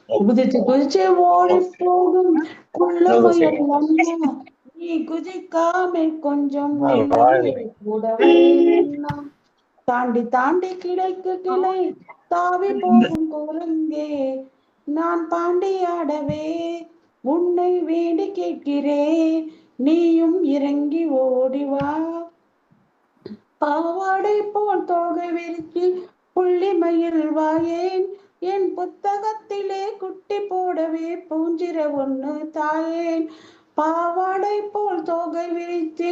குதிச்சு குதிச்சு ஓடி போகும் குள்ள முயல் அண்ணா, நீ குதிக்காமே கொஞ்சம் நில்லே கூறவரேன் மன்னா. தாண்டி தாண்டி கிளைக்கு கிளை தாவி போகும் குரங்கே, நான் பாண்டியாடவே உன்னை வேண்டி கேட்கிறேன், நீயும் இறங்கி ஓடிவா. பாவாடை போல் தோகை விரிச்சு புள்ளிமயில் வாயேன், என் புத்தகத்திலே குட்டி போடவே பூஞ்சிர ஒண்ணு தாயேன். பாவாடை போல் தோகை விரிச்சு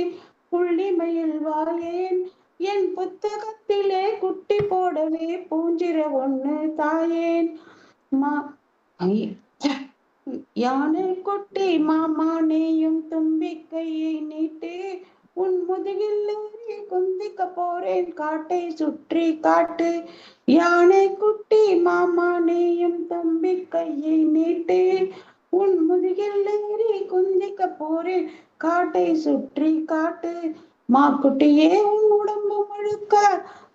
புள்ளிமயில் வாயேன், என் புத்தகத்திலே குட்டி போடவே பூஞ்சிர ஒண்ணு தாயேன். மா ஐ- யானை குட்டி மாமானேயும் தும்பிக்கையை நீட்டு உன் முதுகில் ஏறி குந்திக்க போறேன் காட்டை சுற்றி காட்டு. யானை குட்டி மாமானேயும் தும்பிக்கையை நீட்டு உன் முதுகில் ஏறி குந்திக்க போறேன் காட்டை சுற்றி காட்டு. மாக்குட்டியே உன் உடம்பு முழுக்க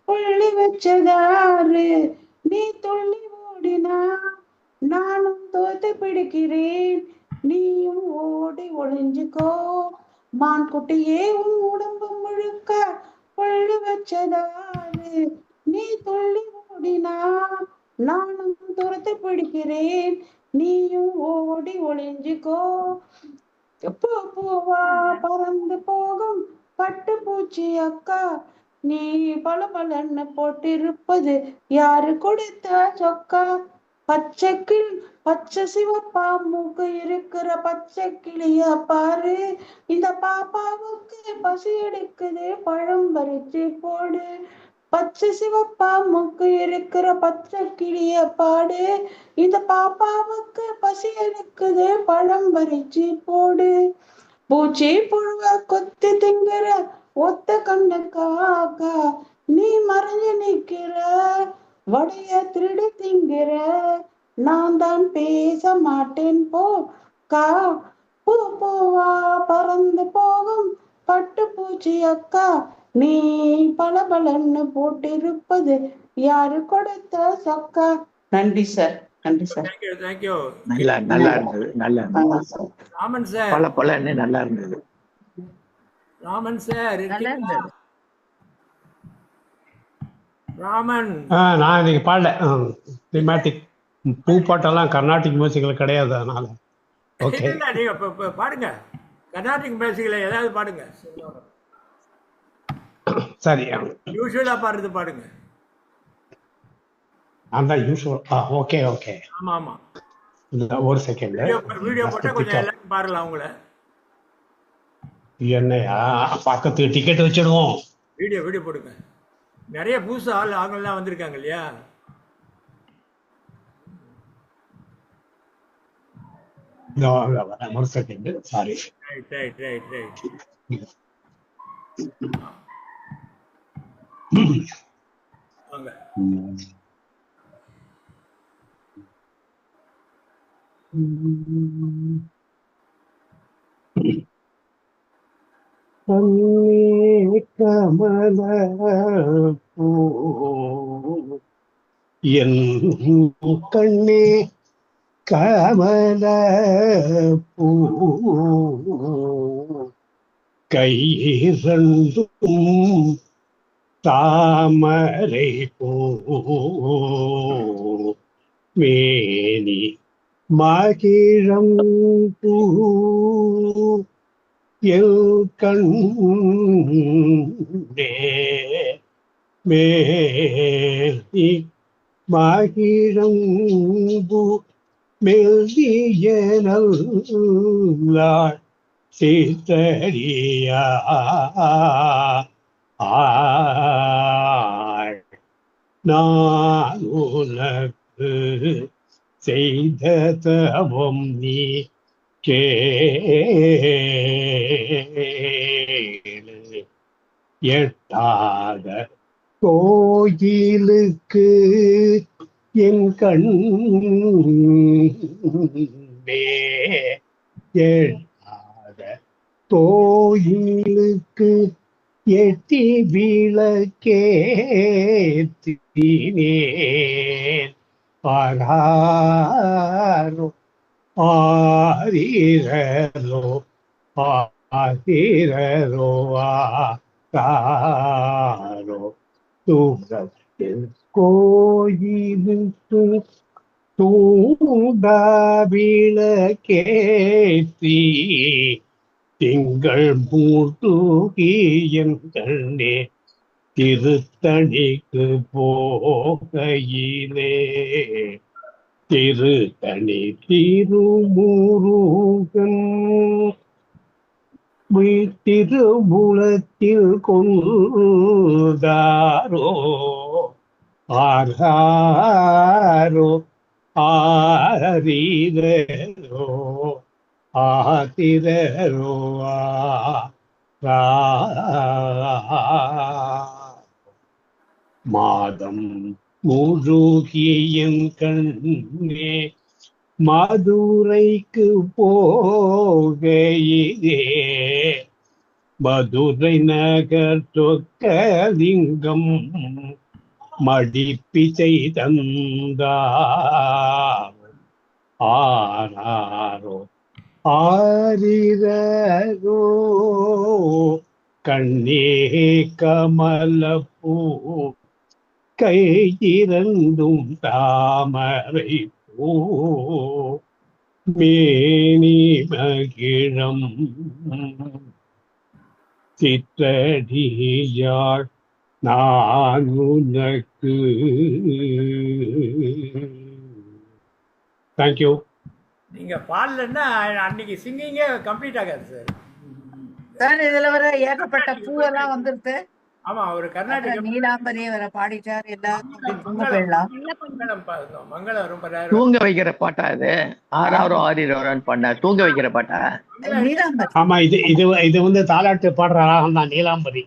புள்ளி வச்சதாரு, நீ துள்ளி ஓடினா நானும் தோத்து பிடிக்கிறேன், நீயும் ஓடி ஒளிஞ்சுக்கோ. மான் குட்டியே உன் உடம்பு முழுக்க புள்ளி வச்சதாரு, நீ துள்ளி ஓடினா நானும் துரத்து பிடிக்கிறேன், நீயும் ஓடி ஒளிஞ்சுக்கோ. பூ பூவா பறந்து போகும் பட்டு பூச்சி அக்கா, நீ பளபளன்னு போட்டிருப்பது யாரு கொடுத்த சொக்கா. பச்சைக்கிள் பச்சை சிவப்பா மூக்கு இருக்கிற பச்சை கிளிய பாரு, இந்த பாப்பாவுக்கு பசி எடுக்குது பழம் பறிச்சு போடு. பச்சை சிவப்பா மூக்கு இருக்கிற பச்சை கிளிய பாடு, இந்த பாப்பாவுக்கு பசி எடுக்குது பழம் பறிச்சு போடு. பூச்சி புழுவ கொத்தி திங்கிற ஒத்த கண்ண காக்கா, நீ மறைஞ்சு நிக்கிற வடைய திருடி திங்கிற, நான் தான் பேச மாட்டேன் போ கா. பூ பூவா பறந்து போகும் பட்டு பூச்சி அக்கா, நீ பளபளன்னு போட்டிருப்பது யாரு கொடுத்த சொக்கா. நன்றி சார், நன்றி சார். தேங்க்யூ. நல்லா இருந்தது, நல்லா இருந்தது. ராமன் சார், பல நல்லா இருந்தது. ராமன் சார் இருக்கீங்களா? ராமன், நான் இன்னைக்கு பாடல. திமேட்டிக் பூ பாட்டெல்லாம் கர்நாடிக் மியூசிக்ல கிடையாது, அதனால ஓகே. இல்ல, நீங்க பாடுங்க, கர்நாடிக் மியூசிக்ல ஏதாவது பாடுங்க. சரி, யூசுவலா பாடுறது பாடுங்க. அந்த யூஷுவல். Okay okay. ஆமா ஆமா, ஒரு செகண்ட். வீடியோ போட்டா கொஞ்சம் எல்லாரும் பாடலாம் உங்கள. என்னையா பக்கத்து டிக்கெட் வச்சிடுவோம். வீடியோ போடுங்க. நிறைய புதுசு ஆங்கெல்லாம் வந்திருக்காங்க இல்லையா? ஒரு செகண்ட், சாரி. ரைட். வாங்க. கமல பூ என் கண்ணே கமல பூ கை இரண்டும் தாமரை பூ மேனி மகிழம் பூ எல் கண்ணே மேனி மகிழம் பூ மெல்லியனல்லாள் சித்தரியா நான் உனக்கு செய்த தவம் நீ கேளு. எட்டாத கோயிலுக்கு என் கண்ணே, எட்டாத கோயிலுக்கு எட்டி விளக்கேத்தினேன். ஆராரோ ஆரிரோ ஆரிரோ ஆரோ தூங்கத்தில் கோயிலுக்கு தூண்டா விளக்கேத்தி திங்கள் மூட்டுகி என் கண்ணே திருத்தணிக்கு போகையிலே திருத்தணி திருமுருகன் திருமுலத்தில் கொண்டாரோ ஆராரோ ஆரீரோ ஆதிரோ ஆ மாதம் முழுகியும் கண்ணே மதுரைக்கு போகையிலே மதுரை நகர் சொக்கலிங்கம் மடிப்பிசை தந்தார் ஆராரோ ஆரிரோ கண்ணே கமலப்பூ கை இரண்டும் தாமரை பூ மேனி மகிழம் சிற்றடியாள் நான் உனக்கு. தேங்க்யூ. நீங்க பாடலன்னா அன்னைக்கு சிங்கிங்கே கம்ப்ளீட் ஆகாது சார். சார் இதுல வர ஏகப்பட்ட பூவெல்லாம் வந்துருது. ஆமா, ஒரு கர்நாடக நீலாம்பரி வர பாடிட்டார் எல்லாம். மங்களம் ரொம்ப தூங்க வைக்கிற பாட்டா இது? ஆறாயிரம் ஆறிரோன்னு பண்ண தூங்க வைக்கிற பாட்டா? நீலாம்பரி. ஆமா, இது இது இது வந்து தாலாட்டு பாடுற ராகம் தான் நீலாம்பரி.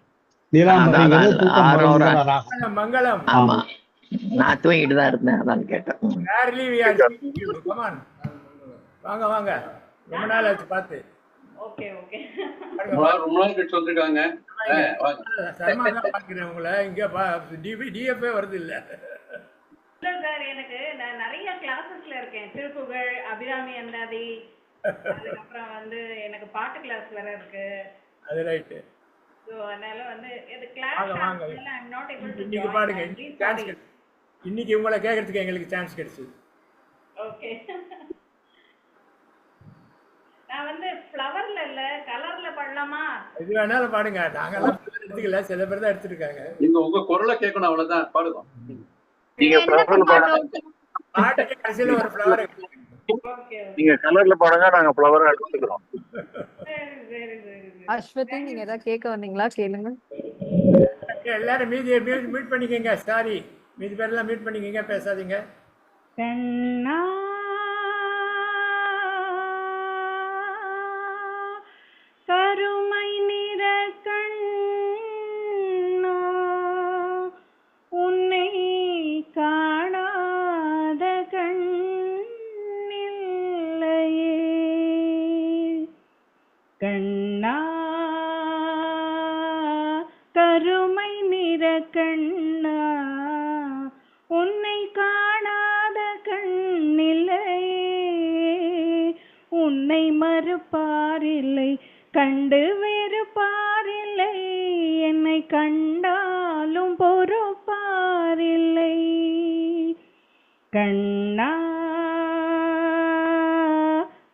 நீலாம்பரிங்கிறது தூக்கம் வரும் ராகம். மங்களம். ஆமா, நான் தூங்கிட்டு தான் இருந்தேன், அதான் கேட்டேன். வாங்க வாங்க, ரொம்ப நாள் ஆச்சு பார்த்து. ரொம்ப நாள் கழிச்சு வந்திருக்காங்க. உங்களை இங்க டிஎஃப்ஏ வருது இல்ல சார்? எனக்கு நான் நிறைய கிளாஸஸ்ல இருக்கேன். திருப்புகழ், அபிராமி அந்தாதி, அதுக்கப்புறம் வந்து எனக்கு பாட்டு கிளாஸ் வேற இருக்கு. அது ரைட். சோ அதனால வந்து இது கிளாஸ் வாங்க ஐ அம் நாட் ஏபிள் டு இன்னைக்கு பாடுங்க. இன்னைக்கு உங்களை கேட்கறதுக்கு எங்களுக்கு சான்ஸ் கிடைச்சது. ஓகே. நான் வந்து ஃப்ளவர்ல இல்ல கலர்ல பாடலாமா? இது வேணாலும் பாடுங்க. நாங்கெல்லாம் எடுத்துக்கல, சில பேர் தான் எடுத்துருக்காங்க. நீங்க உங்க குரலை கேட்கணும், அவ்வளவுதான். பாடுங்க. நீங்க ஃப்ளவர்ல பாடுங்க. பாட்டுக்கு கடைசியில ஒரு ஃப்ளவர். நீங்க கலர்ல பாடுங்க, நாங்க ஃப்ளவரா எடுத்துக்கிறோம். அஸ்வதி, நீங்க ஏதாவது கேட்க வந்தீங்களா? கேளுங்க. எல்லாரும் மீதி மியூட் பண்ணிக்கங்க. சாரி, மீதி பேர்லாம் மியூட் பண்ணிக்கங்க, பேசாதீங்க. கண்ணா கருமை நிற கண்ணா உன்னை காணாத கண்ணில்லையே. கண்ணா கருமை நிற கண்ணா உன்னை காணாத கண்ணில்லையே. உன்னை மறுப்பாரில்லை, கண்டு வெறுப்பாரில்லை, என்னை கண்டாலும் பொறுப்பாரில்லை. கண்ணா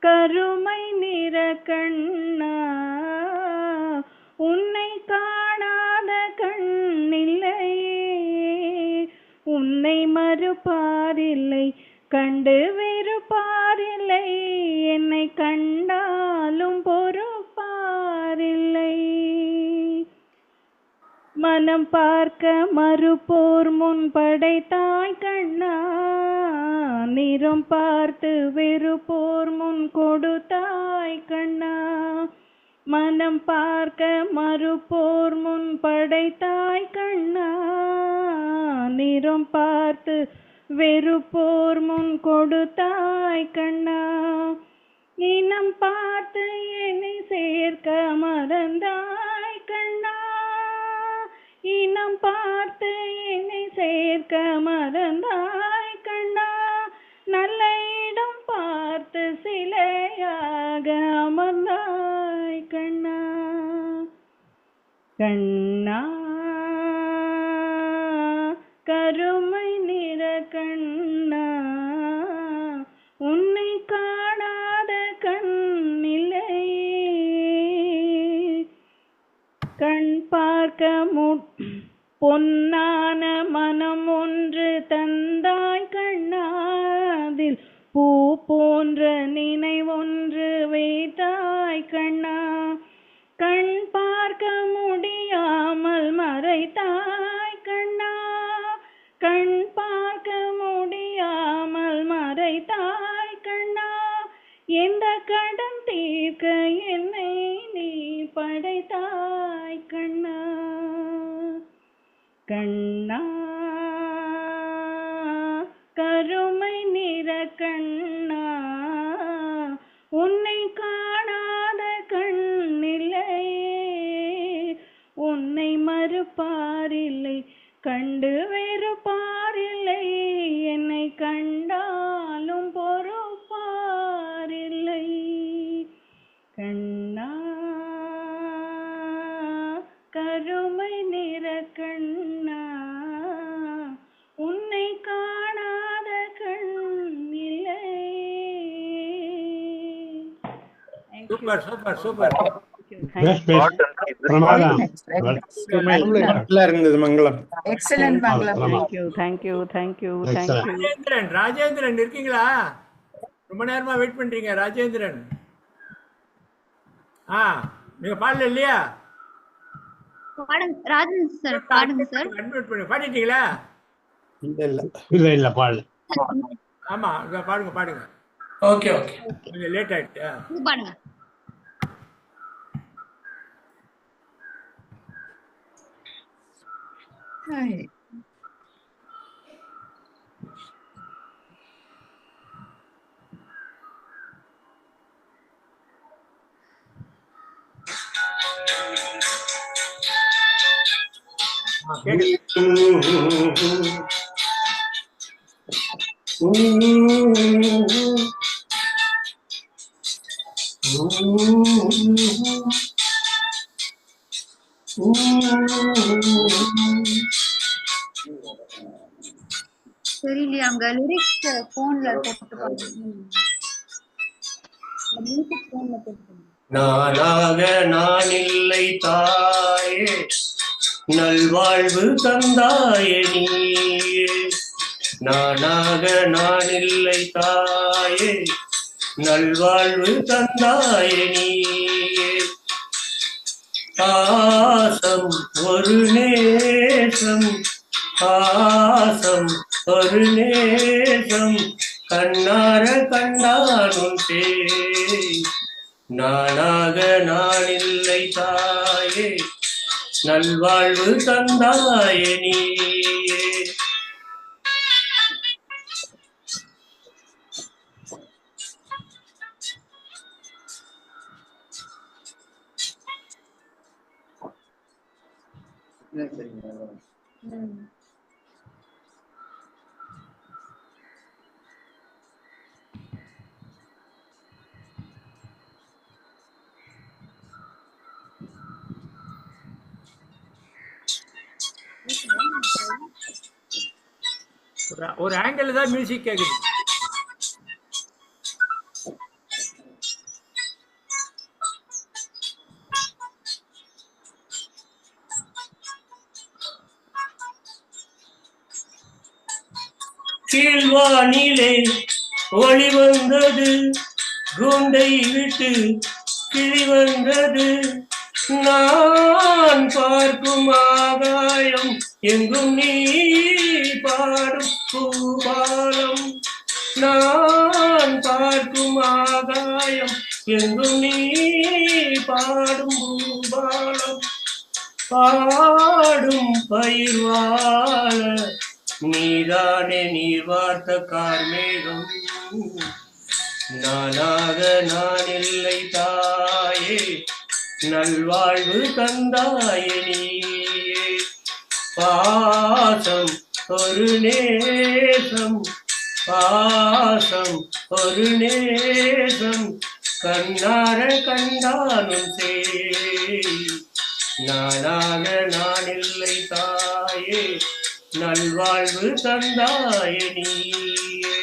கருமை நிற கண்ணா உன்னை காணாத கண்ணில்லையே. உன்னை மறுப்பாரில்லை, கண்டு வெறுப்பாரில்லை, என்னை கண்டாலும் பொறுப்பாரில்லை. மனம் பார்க்க மறுப்போர் முன் படைத்தாய் கண்ணா, நிறம் பார்த்து வெறுப்போர் முன் கொடுத்தாய் கண்ணா. மனம் பார்க்க மறுப்போர் முன் படைத்தாய் கண்ணா, நிறம் பார்த்து வெறுப்போர் முன் கொடுத்தாய் கண்ணா. இனம் பார்த்து என்னை சேர்க்க மறந்தாய் கண்ணா, இனம் பார்த்து என்னை சேர்க்க மறந்தாய் கண்ணா. நல்ல இடம் பார்த்து சிலையாக அமர்ந்தாய் கண்ணா. கண்ணா கருமை நிற கண்ணா உன்னை காணாத கண்ணில்லையே. கண் பார்க்க பொன்னான மனம் ஒன்று தந்தாய் கண்ணாதில் பூ போன்ற நினைவொன்று வைத்தாய் கண்ணா. கண் பார்க்க முடியாமல் மறைத்தாய் கண்ணா, கண் பார்க்க முடியாமல் மறை சூப்பர் சூப்பர் சூப்பர். பிரமாதம். நல்லா இருந்தது மங்களம். எக்ஸலென்ட் மங்களம். தேங்க்யூ. ராஜேந்திரன் இருக்கீங்களா? ரொம்ப நேரமா வெயிட் பண்றீங்க ராஜேந்திரன். நீங்க பாடல இல்லையா? பாடுங்க ராஜேந்திரன் சார், பாடுங்க சார். அட்மிட் பண்ணி பாடிட்டீங்களா? இல்ல பாடல. ஆமா பாடுங்க. ஓகே கொஞ்சம் லேட் ஆயிடுச்சு. பாடுங்க. தெரியலையா? அவங்க லிரிக்ஸ் போன்ல போட்டு நானாக நான் இல்லை தாயே, நல்வாழ்வு தந்தாயே நீயே. நானாக நான் இல்லை தாயே, நல்வாழ்வு தந்தாயே நீயே. பாசம் ஒரு நேசம், பாசம் ஒரு நேசம், கண்ணார கண்டானும் தே. நானாக நான் இல்லை தாயே, நல்வாழ்வு தந்தாயே நீயே. ஒரு ஆங்கிள் தான் மியூசிக் கேக்குது. கீழ்வானிலே ஒளி வந்தது, கூண்டை விட்டு கிளி வந்தது. நான் பார்க்கும் ஆகாயம் எங்கும் நீ பாடும் பூபாலம். நான் பார்க்கும் ஆகாயம் எங்கும் நீ பாடும் பூபாலம். பாடும் பயிர் வாழ நீதானே நீர் வார்த்த கார்மேகம். நானாக நான் இல்லை தாயே, நல்வாழ்வு தந்தாயே நீயே. பாசம் ஒரு நேசம், பாசம் ஒரு நேசம், கண்ணார கண்டானும் தே. நானாக நான் இல்லை தாயே, நல்வாழ்வு தந்தாயே நீயே.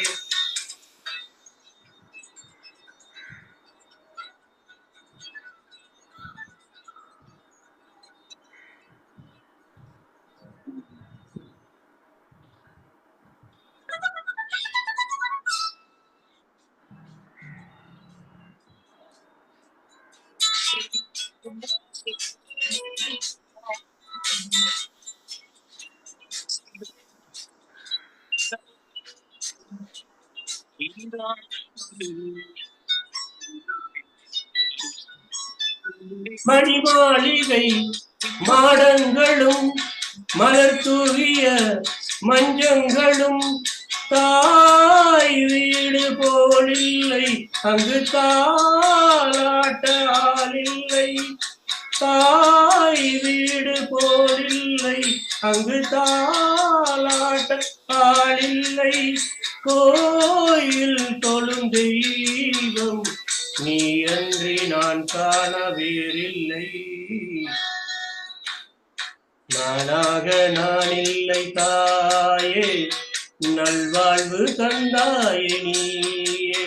மணிமாளிகை மாடங்களும் மலர் தூவிய மஞ்சங்களும், தாய் வீடு போலில்லை அங்கு தாலாட்ட ஆளில்லை. தாய் வீடு போலில்லை அங்கு தாலாட்ட ஆளில்லை. கோயில் தொழும் தெய்வம் நீ அன்றி நான் காண வேறில்லை. நானாக நான் இல்லை தாயே, நல்வாழ்வு தந்தாயே நீயே.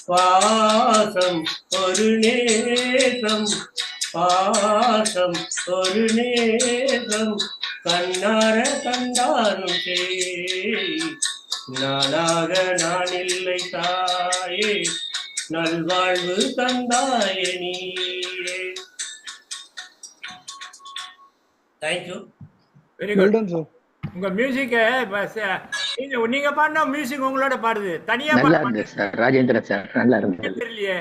பாசம் ஒரு நேசம், பாசம் ஒரு நேசம், கண்ணார கண்டாரும் செய். நானாக நான் இல்லை தாயே, நல்வாழ்வு தந்தாயே நீயே. தேங்க்யூ. வெரி குட் உங்க மியூசிக் நீங்க பாடினா மியூசிக் உங்களோட பாடுது, தனியா நல்லா இருந்தது சார். ராஜேந்திரன் சார் நல்லா இருந்தது. தெரியலையே,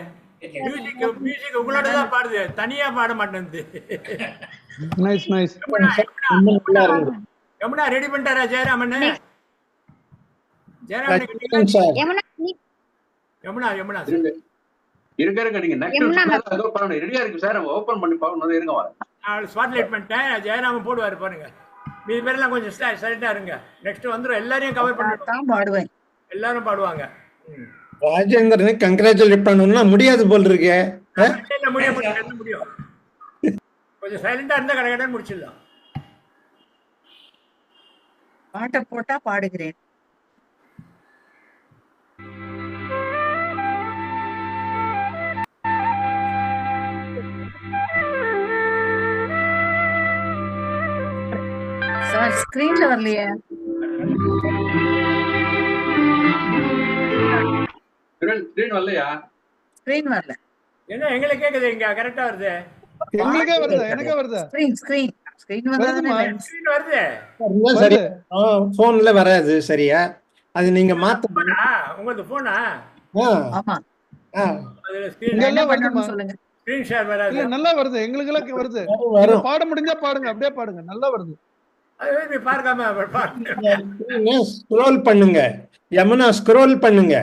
மியூசிக் உங்களோட தான் பாடுது, தனியா பாட மாட்டேங்குது. Nice nice. யமுனா ரெடி பண்ணிட்டாரா ஜெயராமன்? யமுனா இருக்க நீங்க நெக்ஸ்ட் ஏதோ பண்ணணும். ரெடியா இருக்கு சார், ஓபன் பண்ணி பாக்கணும். இருங்க வரேன். ஸ்பாட்லைட் பண்ணிட்டேன். ஜெயராமன் போடுவாரு பாருங்க. மீதி பேரெல்லாம் கொஞ்சம் சைலண்டா இருங்க. நெக்ஸ்ட் வந்துரும். எல்லாரையும் கவர் பண்ணிட்டு பாடுவேன். எல்லாரும் பாடுவாங்க. ராஜேந்திரனுக்கு கங்க்ராச்சுலேட் பண்ணணும்னா முடியாது போல் இருக்கே. முடியும். கொஞ்சம் சைலண்டா இருந்தா கடகடன்னு முடிச்சிடலாம். பாட்டை போட்டா பாடுகிறேன். சார் ஸ்கிரீன்ல வரலையே. ஸ்கிரீன் வரலையா? ஸ்கிரீன் வரல. என்ன எங்களை கேக்குது? இங்க கரெக்டா வருது. எங்களுக்கே வருது, எனக்கே வருது. ஸ்கிரீன் வருது. சரி, போன்ல வராது சரியா? அது நீங்க மாத்தணும். உங்களுக்கு போனா? ஆமா. அதுல இங்கெல்லாம் வருதுமா? சொல்லுங்க. ஸ்கிரீன் ஷேர் வராது. இல்ல நல்லா வருது, எங்களுக்கு எல்லாம் வருது. பாட முடிஞ்சா பாடுங்க, அப்படியே பாடுங்க, நல்லா வருது. அது பார்க்காம ஸ்க்ரோல் பண்ணுங்க யமுனா, ஸ்க்ரோல் பண்ணுங்க.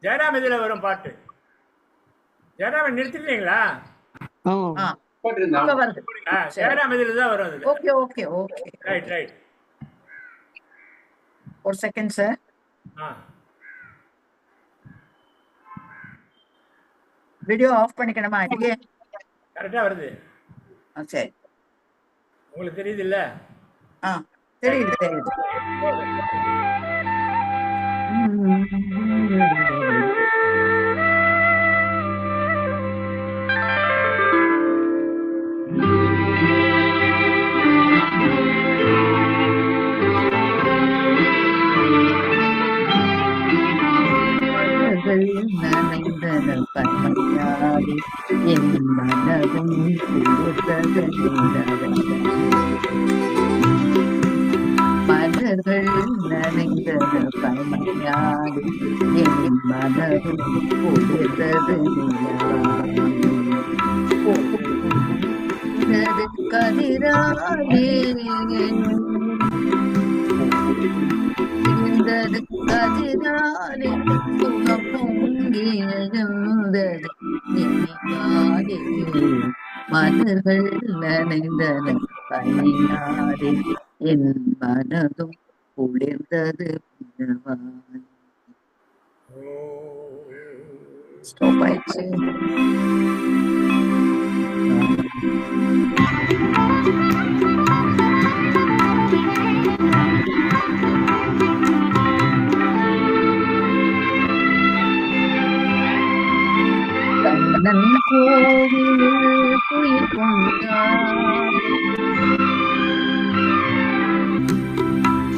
ஜெயராம் இதுல வரும் பாட்டு. ஜெயராம் நிறுத்திட்டீங்களா? ஜெயராம் இதுல தான் வரும். Okay okay okay. ரைட். ஒரு செகண்ட் சார். வீடியோ ஆஃப் பண்ணிக்கணுமா? இதுக்கு கரெக்டா வருது. சரி, உங்களுக்கு தெரியுது இல்ல? தெரியுது. நனைந்தன பன்மையாடி என் மனதும் மலர்கள் நனைந்தன பன்மையாடி என் மனதும் குளிர்ந்தது கதிராலே கதிராலே சுகம் பொங்கி எழுந்தது நினைவாலே மலர்கள் நனைந்தன பனியாலே என் மனதும் குளிர்ந்தது ஸ்டாப் ஆயிடுச்சு. கண்ணன் கோவில் குயில் கொண்டார்,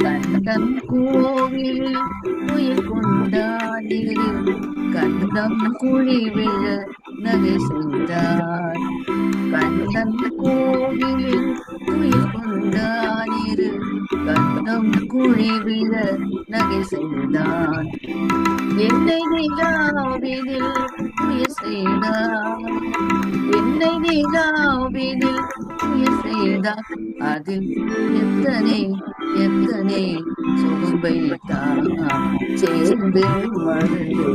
கண்ணன் கோவில் குயில் கொண்டாடிரு கந்தம் குழி விழ நகை செய்தார். கண்ணன் கோவில் குயில் கொண்டாடிரு கந்தம் குழி விழ நகை செய்தான். என்னை நிலாவினில் உயிர் செய்தார், என்னை நிலாவினில் உயிர் செய்தார். அதில் எத்தனை எத்தனை சுகம் வைத்தான். சேர்ந்து மறந்து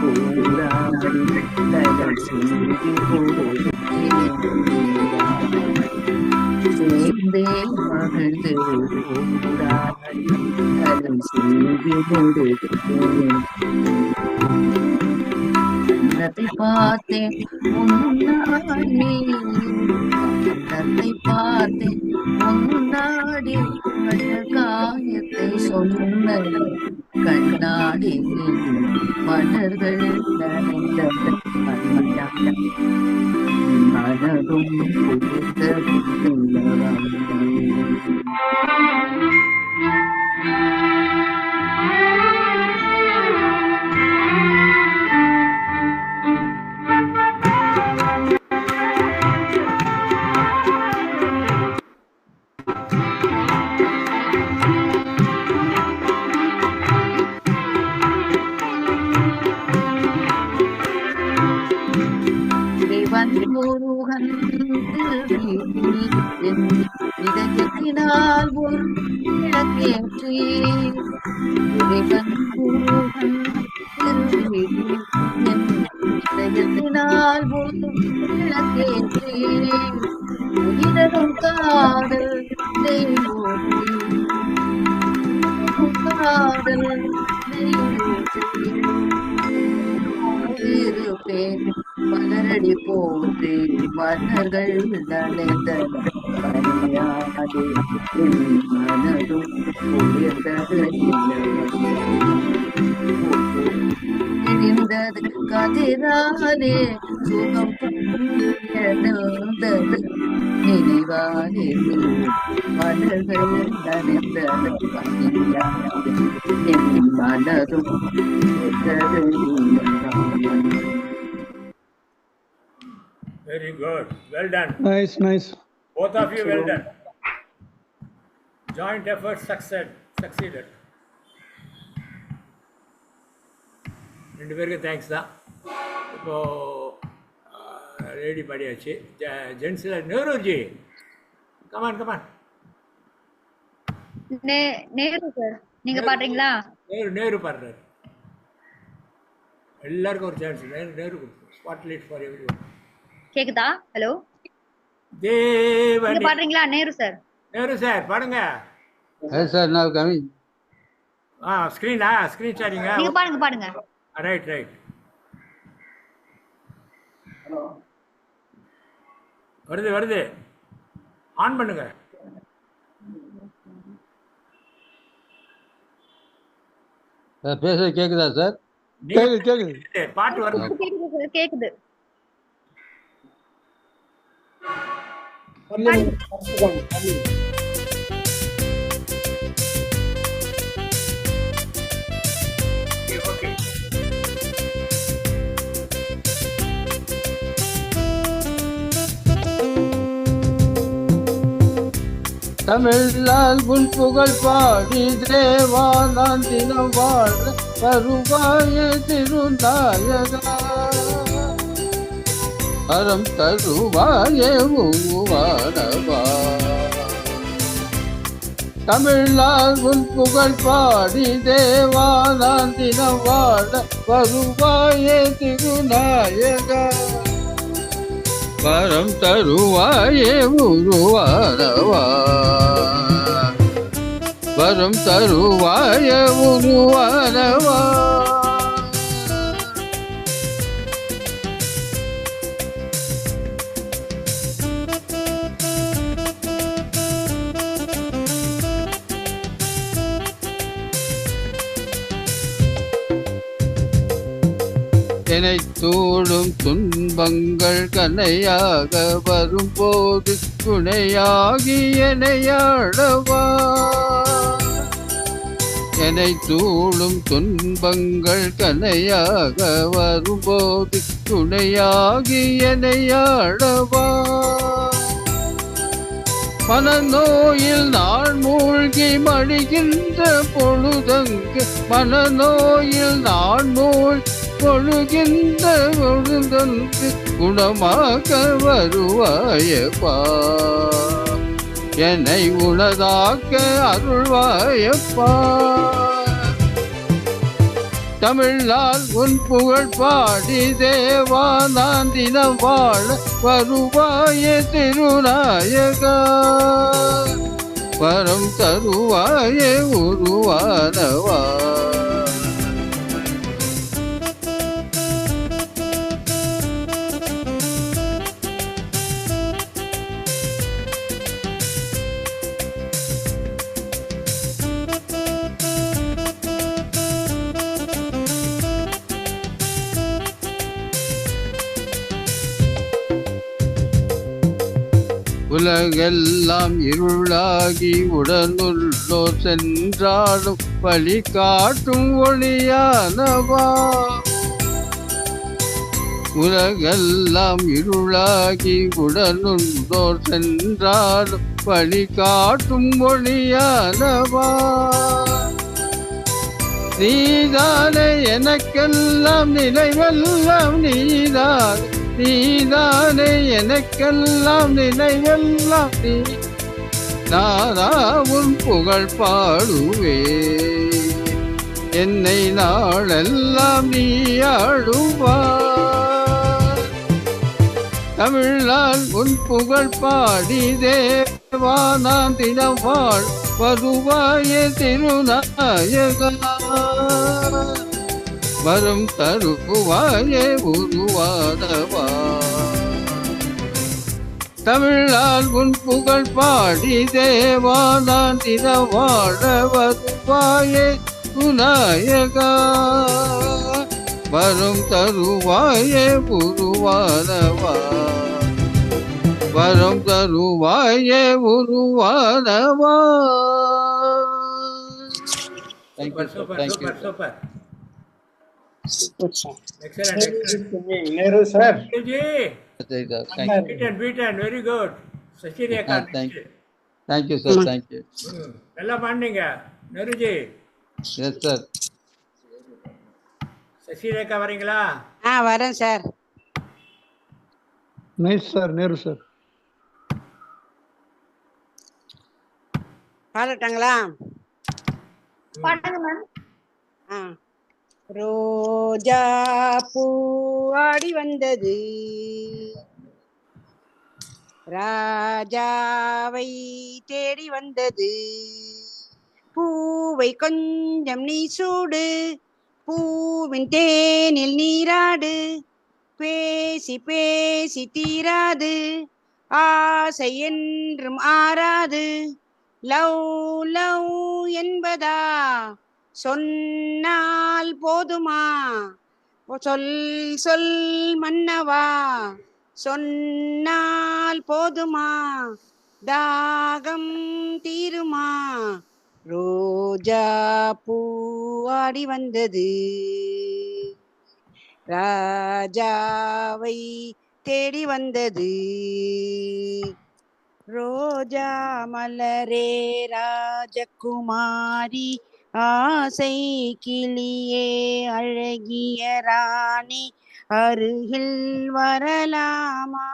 போகிறான் கடல் செய்தி போடு சேர்ந்தே மகிழ்ந்து போகிறான் கடல் செய்தி போடு. கண்ணத்தை பார்த்தேன் முன்னாடி, கண்ணத்தை பார்த்தேன் முன்னாடி, காயத்தை சொன்ன கண்ணாடி மலர்கள் நனைந்த மனதும் முருகன் இதயத்தினால் ஒரு விளக்கேற்றி முருகன் இதயத்தினால் ஒரு விளக்கேற்றி உயிரும் காதல் காதல் இருப்பேன் மலரடி போன்றே மலர்கள் நனைந்தன மனதும் இழிந்தது கதிராலே சுகம் எழுந்தது நினைவானே மலர்கள் நனைந்தன மனதும் Very good. Well done. Nice, nice. Both of you, well done. Joint effort succeeded. ரெண்டு பேருக்கு தேங்க்ஸ் தான். இப்போ ரெடி பண்ணியாச்சு. ஜென்ஸில் நேருஜி கமான் நேரு சார் நீங்க பாடுறீங்களா? நேரு பாடுறாரு. எல்லாருக்கும் ஒரு chance. Nehru spotlight for everyone. கேக்குதா? ஹலோ தேவனே நீங்க பாடுறீங்களா? நேரு சார் பாடுங்க. சார் நான் கமிங். ஸ்கிரீன் ஷேரிங்க. நீங்க பாடுங்க. ரைட். வருது. ஆன் பண்ணுங்க. பேச கேக்குதா சார்? கேக்குது. பாட்டு வருது. கேக்குது. தமிழால் உன் புகழ் பாடி தேவா நான் தினம் வாழ வருவாய திருநாயகா அறம் தருவாயே வாழவா தமிழால் உன் புகழ் பாடி தேவா நான் தினம் வாழ வருவாயே திருநாயகா வரம் தருவாயே உருவாரவா வரம் தருவாயே உருவாரவா என்னை தோடும் துன்பங்கள் கனையாக வரும்போது துணையாகி என்னையாடவா என்னை தூளும் துன்பங்கள் கனையாக வரும்போது துணையாகி என்னையாடவா மனநோயில் நான் மூழ்கி மடிகின்ற பொழுதங்கு மனநோயில் நான் மூழ்கி பொழுகின்ற பொழுதங்கு குணமாக வருவாயப்பா என்னை உனதாக்க அருள்வாயப்பா தமிழால் உன் புகழ் பாடி தேவா நான் தினம் வாழ வருவாயே திருநாயகா வரம் தருவாயே உருவானவா உலகெல்லாம் இருளாகி உடனுள்ளோர் சென்றாலும் வழி காட்டும் ஒளியானவா. உலகெல்லாம் இருளாகி உடனுள்ளோர் சென்றாலும் வழி காட்டும் ஒளியானவா. நீதானே எனக்கெல்லாம் நினைவெல்லாம் நீதான், நீதானே எனக்கெல்லாம் நினைவெல்லாம் நீ. நானா உன் புகழ் பாடுவே, என்னை நாளெல்லாம் நீ ஆடுவாய். தமிழால் உன் புகழ் பாடி தேவா நான் தினம் வாழ் வருவாயே திருநாயகா. வரும் தருவாயே உருவாதவா. தமிழால் உன் புகழ் பாடி தேவா நான் தினம் வாழ வருவாயே துநாயகா. வரும் தருவாயே உருவாதவா. வரம் தருவாயே உருவாதவா. Super super super super. Excellent excellent. Nehru sir. ஜி பீட்டன் very good. Sasirekha. Thank you sir. Thank you. நல்லா பாடுனீங்க நேருஜி. Yes sir. சசிரேகா வரீங்களா? வரேன் sir. Nice sir Nehru sir. பாடட்டாங்களா? பாடுங்க மேம். ரோஜா பூ ஆடி வந்தது, ராஜாவை தேடி வந்தது. பூவை கொஞ்சம் நீ சூடு, பூவின் தேனில் நீராடு. பேசி பேசி தீராது, ஆசை என்றும் ஆறாது. லவ் லவ் என்பதா சொன்னால் போதுமா? சொல் சொல் மன்னவா சொன்னால் போதுமா? தாகம் தீருமா? ரோஜா பூ ஆடி வந்தது, ராஜாவை தேடி வந்தது. ரோஜா மலரே ராஜகுமாரி, ஆசை கிளியே அழகிய ராணி, அருகில் வரலாமா?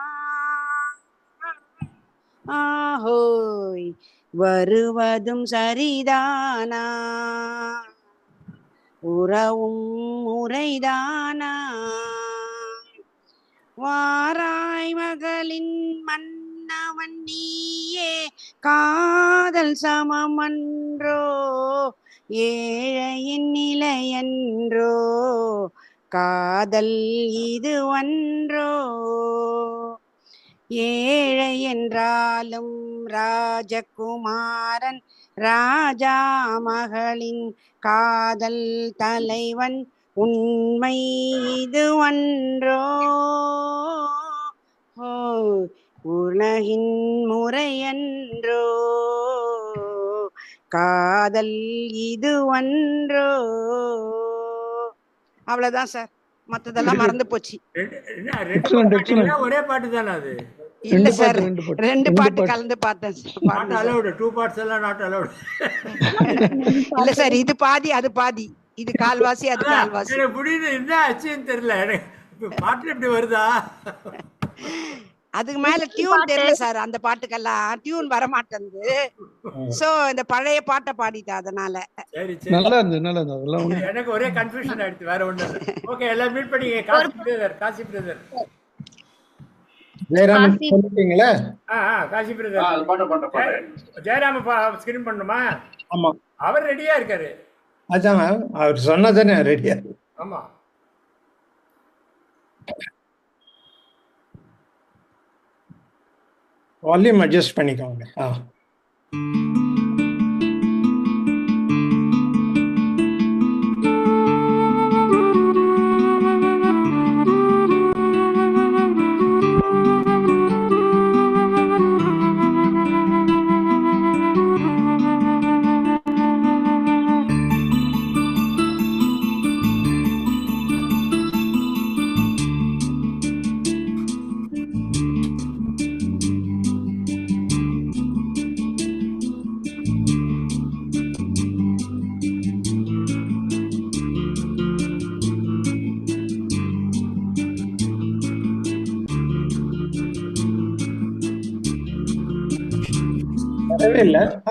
ஆஹோய் வருவதும் சரிதானா? உறவும் முறைதானா? வாராய் மகளின் மன்னவன் நீயே, காதல் சமமன்றோ ஏழையின் நிலையன்றோ? காதல் இது ஒன்றோ? ஏழை என்றாலும் ராஜகுமாரன், ராஜா மகளின் காதல் தலைவன். உண்மை இது ஒன்றோ? உலகின் முறையன்றோ? காதல் இது ஒன்றோ? அவ்வளவுதான் சார், மத்ததெல்லாம் மறந்து போச்சு. ஒரே பாட்டு தானே அது? இல்ல சார், ரெண்டு பாட்டு கலந்து பார்த்தேன். Not allowed. 2 பார்ட்ஸ் எல்லாம் நாட் அலௌட். இல்ல சார், இது பாதி அது பாதி, இது கால்வாசி அது கால்வாசி. எனக்கு புரியுது, என்ன ஆச்சுன்னு தெரியல. எனக்கு பாட்டு எப்படி வருதா? அதுக்கு மேல டியூன் தெரியல சார். அந்த பாட்டுக்கெல்லாம் டியூன் வர மாட்டேங்குது. சோ இந்த பழைய பாட்டை பாடிட்டேன், அதனால. சரி சரி, நல்லா இருந்தது நல்லா இருந்தது. அதெல்லாம் எனக்கு ஒரே கன்ஃபியூஷன் ஆயிடுச்சு, வேற ஒண்ணு இல்ல. ஓகே, எல்லாம் மீட் பண்ணீங்க. காசி பிரதர் ஜெயராமன் சொல்லிட்டீங்களா? காசி பிரதர் ஜெயராம ஸ்கிரீன் பண்ணுமா? ஆமா, அவர் ரெடியா இருக்காரு. அதான் அவர் சொன்னதானே ரெடியா. ஆமா, வால்யூம் அட்ஜஸ்ட் பண்ணிக்கோங்க.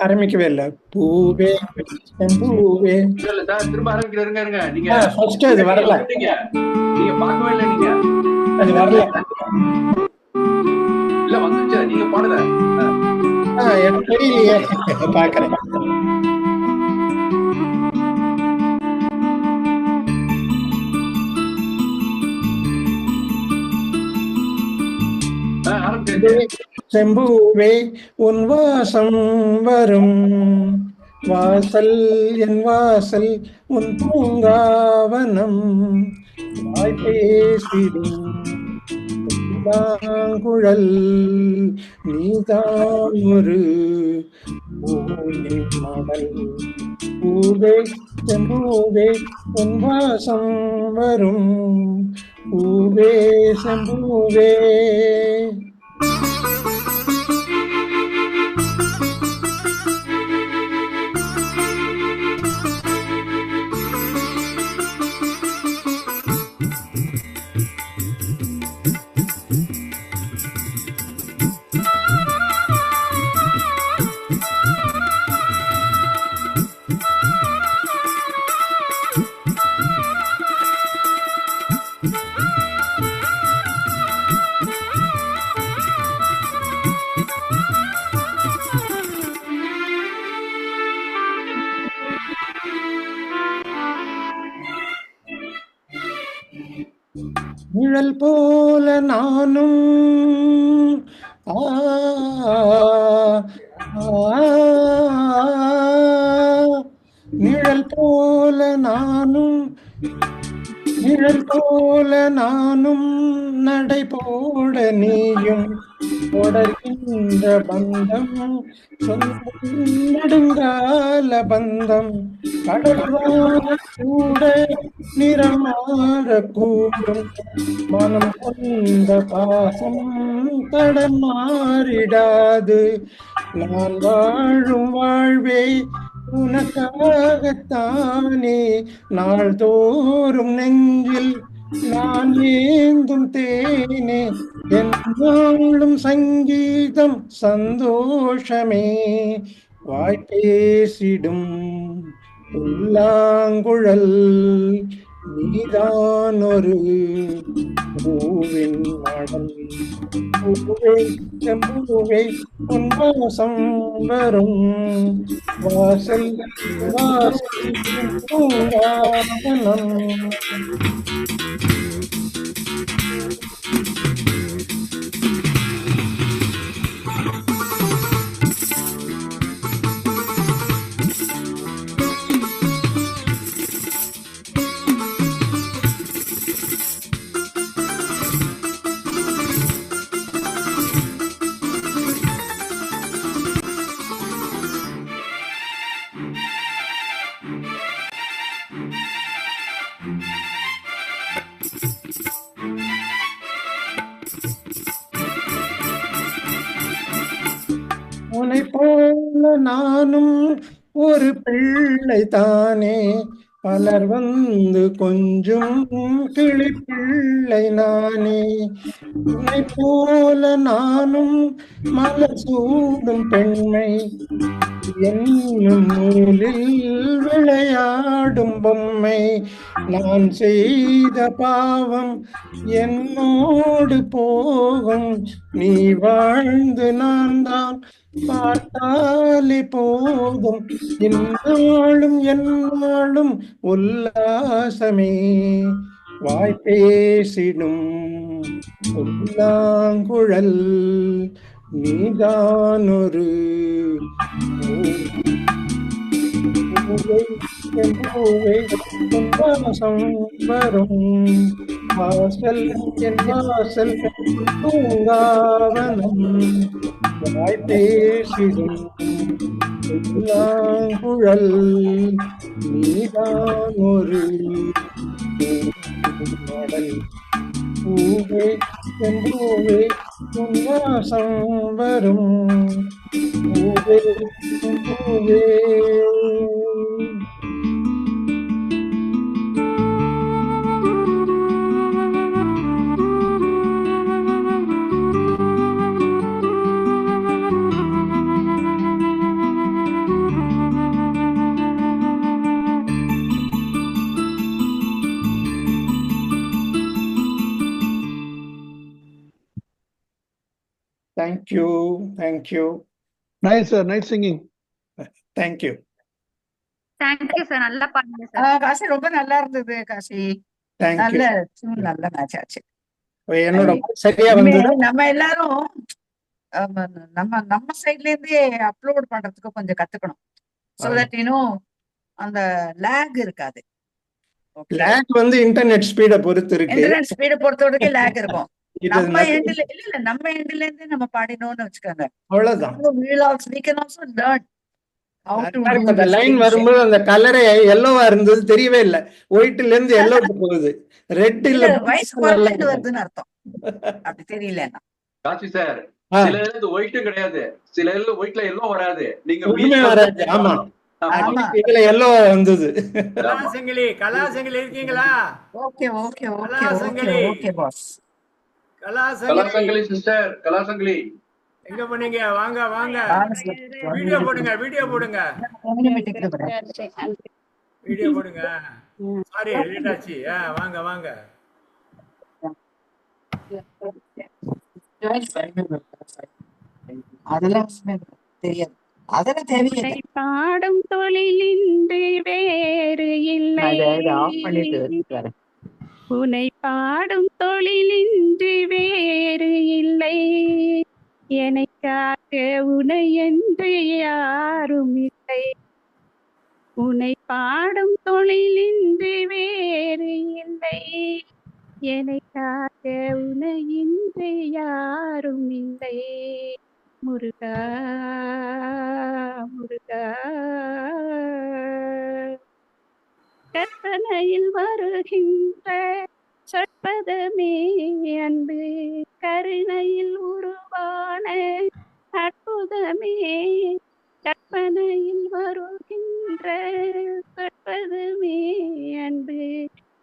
ஆரம்பிக்கவே இல்ல. பூவே பூவே இல்ல சார், திரும்ப ஆரம்பிக்கிற இருங்க நீங்க ஃபர்ஸ்ட் அது வரல. நீங்க பார்க்கவே இல்லை, நீங்க அது வரல. இல்ல வந்துச்சு, நீங்க பாடல. எனக்கு தெரியலையே, பாக்குறேன். செம்பூவே உன் வாசம் வரும் வாசல் என் வாசல் உன் பூங்காவனம் வாய் பேசிடும் குழல் நீதான் ஒரு மடல். பூவே செம்பூவே உன் வாசம் வரும் பூவே செம்பூவே. நிழல் போல நானும் நிழல் போல நானும் நிழல் போல நானும் நடை போட நீயும் தொடர்கின்ற பந்தம் நெடுங்கால பந்தம் கடல்வார கூட நிறமாற கூடும் மனம் கொண்ட பாசம் தடம் மாறிடாது. நான் வாழும் வாழ்வே உனக்காகத்தானே நாள்தோறும் நெஞ்சில் நான் ஏந்தும் தேனே என்னாலும் சங்கீதம் சந்தோஷமே. வாய் பேசிடும் புல்லாங்குழல் நீதான் ஒரு பூவின் மடல். பூவே செம்பூவே உன் வாசம் வரும் வாசல் வாசல் பூங்காவனம். உன்னை போல நானும் ஒரு பிள்ளை தானே பலர் வந்து கொஞ்சம் கிளி பிள்ளை நானே. உன்னை போல நானும் மலர் சூடும் பெண்மை என்னும் நூலில் விளையாடும் பொம்மை. நான் செய்த பாவம் என்னோடு போகும் நீ வாழ்ந்து நான் தான் பார்த்தாலே போதும். என்னாலும் என்னாலும் உல்லாசமே. வாய் பேசிடும் புல்லாங்குழல் நீதான் ஒரு பூவே வாசம் வரும் வாசல் என் வாசல் பூங்காவனம். வாய் பேசிடும் புல்லாங்குழல் நீதான் ஒரு மடல். பூவே செம்பூவே உன் வாசம் வரும் பூவே செம்பூவே. Thank you thank you. Nice sir, night singing. Thank you. Thank you sir, நல்லா பாடுங்க சார். காசி ரொம்ப நல்லா இருந்தது காசி. தேங்க்யூ. நல்ல tune, நல்ல மேட்ச் ஆச்சு. என்னோட சரியா இனிமே வந்தது. நம்ம எல்லாரும் நம்ம நம்ம சைட்ல இருந்தே அப்லோட் பண்றதுக்கு கொஞ்சம் கத்துக்கணும். சோ தட் அந்த லேக் இருக்காது. லேக் வந்து இன்டர்நெட் ஸ்பீட பொறுத்து இருக்கு. இன்டர்நெட் ஸ்பீட பொறுத்த வரைக்கும் லேக் இருக்கும். இது நம்ம nothing. எண்ட்ல இல்ல நம்ம எண்ட்ல இருந்து நம்ம பாடினோம்னு வச்சுக்கோங்க. அவ்வளவுதான். We can also learn how to do அந்த this லைன் thing. வரும்போது அந்த கலரே எல்லோவா இருந்தது தெரியவே இல்லை. ஒயிட்ல இருந்து எல்லோக்கு போகுது. ரெட் இல்ல இல்ல வயசு குறைஞ்சிட்டு வருதுன்னு அர்த்தம். அப்படி தெரியலன்னா காசி சார், சில இது ஒயிட்டும் கிடையாது, சில ஒயிட்ல எல்லாம் வராது. நீங்க உண்மை வராது. ஆமா ஆமா. இதுல எல்லோ வந்தது. கலாசங்கிலி கலாசங்கிலி இருக்கீங்களா? Okay okay okay okay Kalasangili okay boss. Kalasangili Kalasangili sister, Kalasangili எங்க பண்ணீங்க? வாங்க வாங்க, வீடியோ போடுங்க, வீடியோ போடுங்க, வீடியோ போடுங்க. சாரி லேட் ஆச்சு. வாங்க வாங்க. அதெல்லாம் தெரியாது, அதெல்லாம் தேவையில்லை. பாடும் தொழிலின்றி வேறு இல்லை, ஆஃப் பண்ணிட்டு உனை பாடும் தொழிலின்றி வேறு இல்லை, எனக்காக உனை என்று யாரும் இல்லை, உனை பாடும் தொழிலின்றி வேறு இல்லை, எனக்காக உனை என்று யாரும் இல்லை, முருகா முருகா. கற்பனையில் வருகின்ற சொற்பதமே அன்பு, கருணையில் உருவான அற்புதமே, கற்பனையில் வருகின்ற சொற்பதமே அன்பு,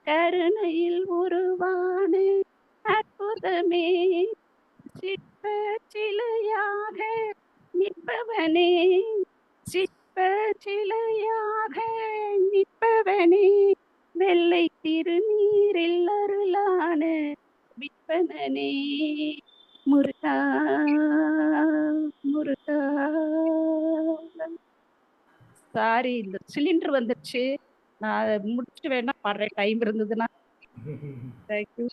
கருணையில் உருவான அற்புதமே, சிற்ப சிலையாக நிற்பவனே, சிற்ப சிலையாக நிற்பவனே, வெள்ளை திருநீரில் அருளான விற்பனனே, முருகா முருகா. சாரி, இந்த சிலிண்டர் வந்துருச்சு, நான் அதை முடிச்சுட்டு வேணா பாடுறேன், டைம் இருந்ததுன்னா. Thank you.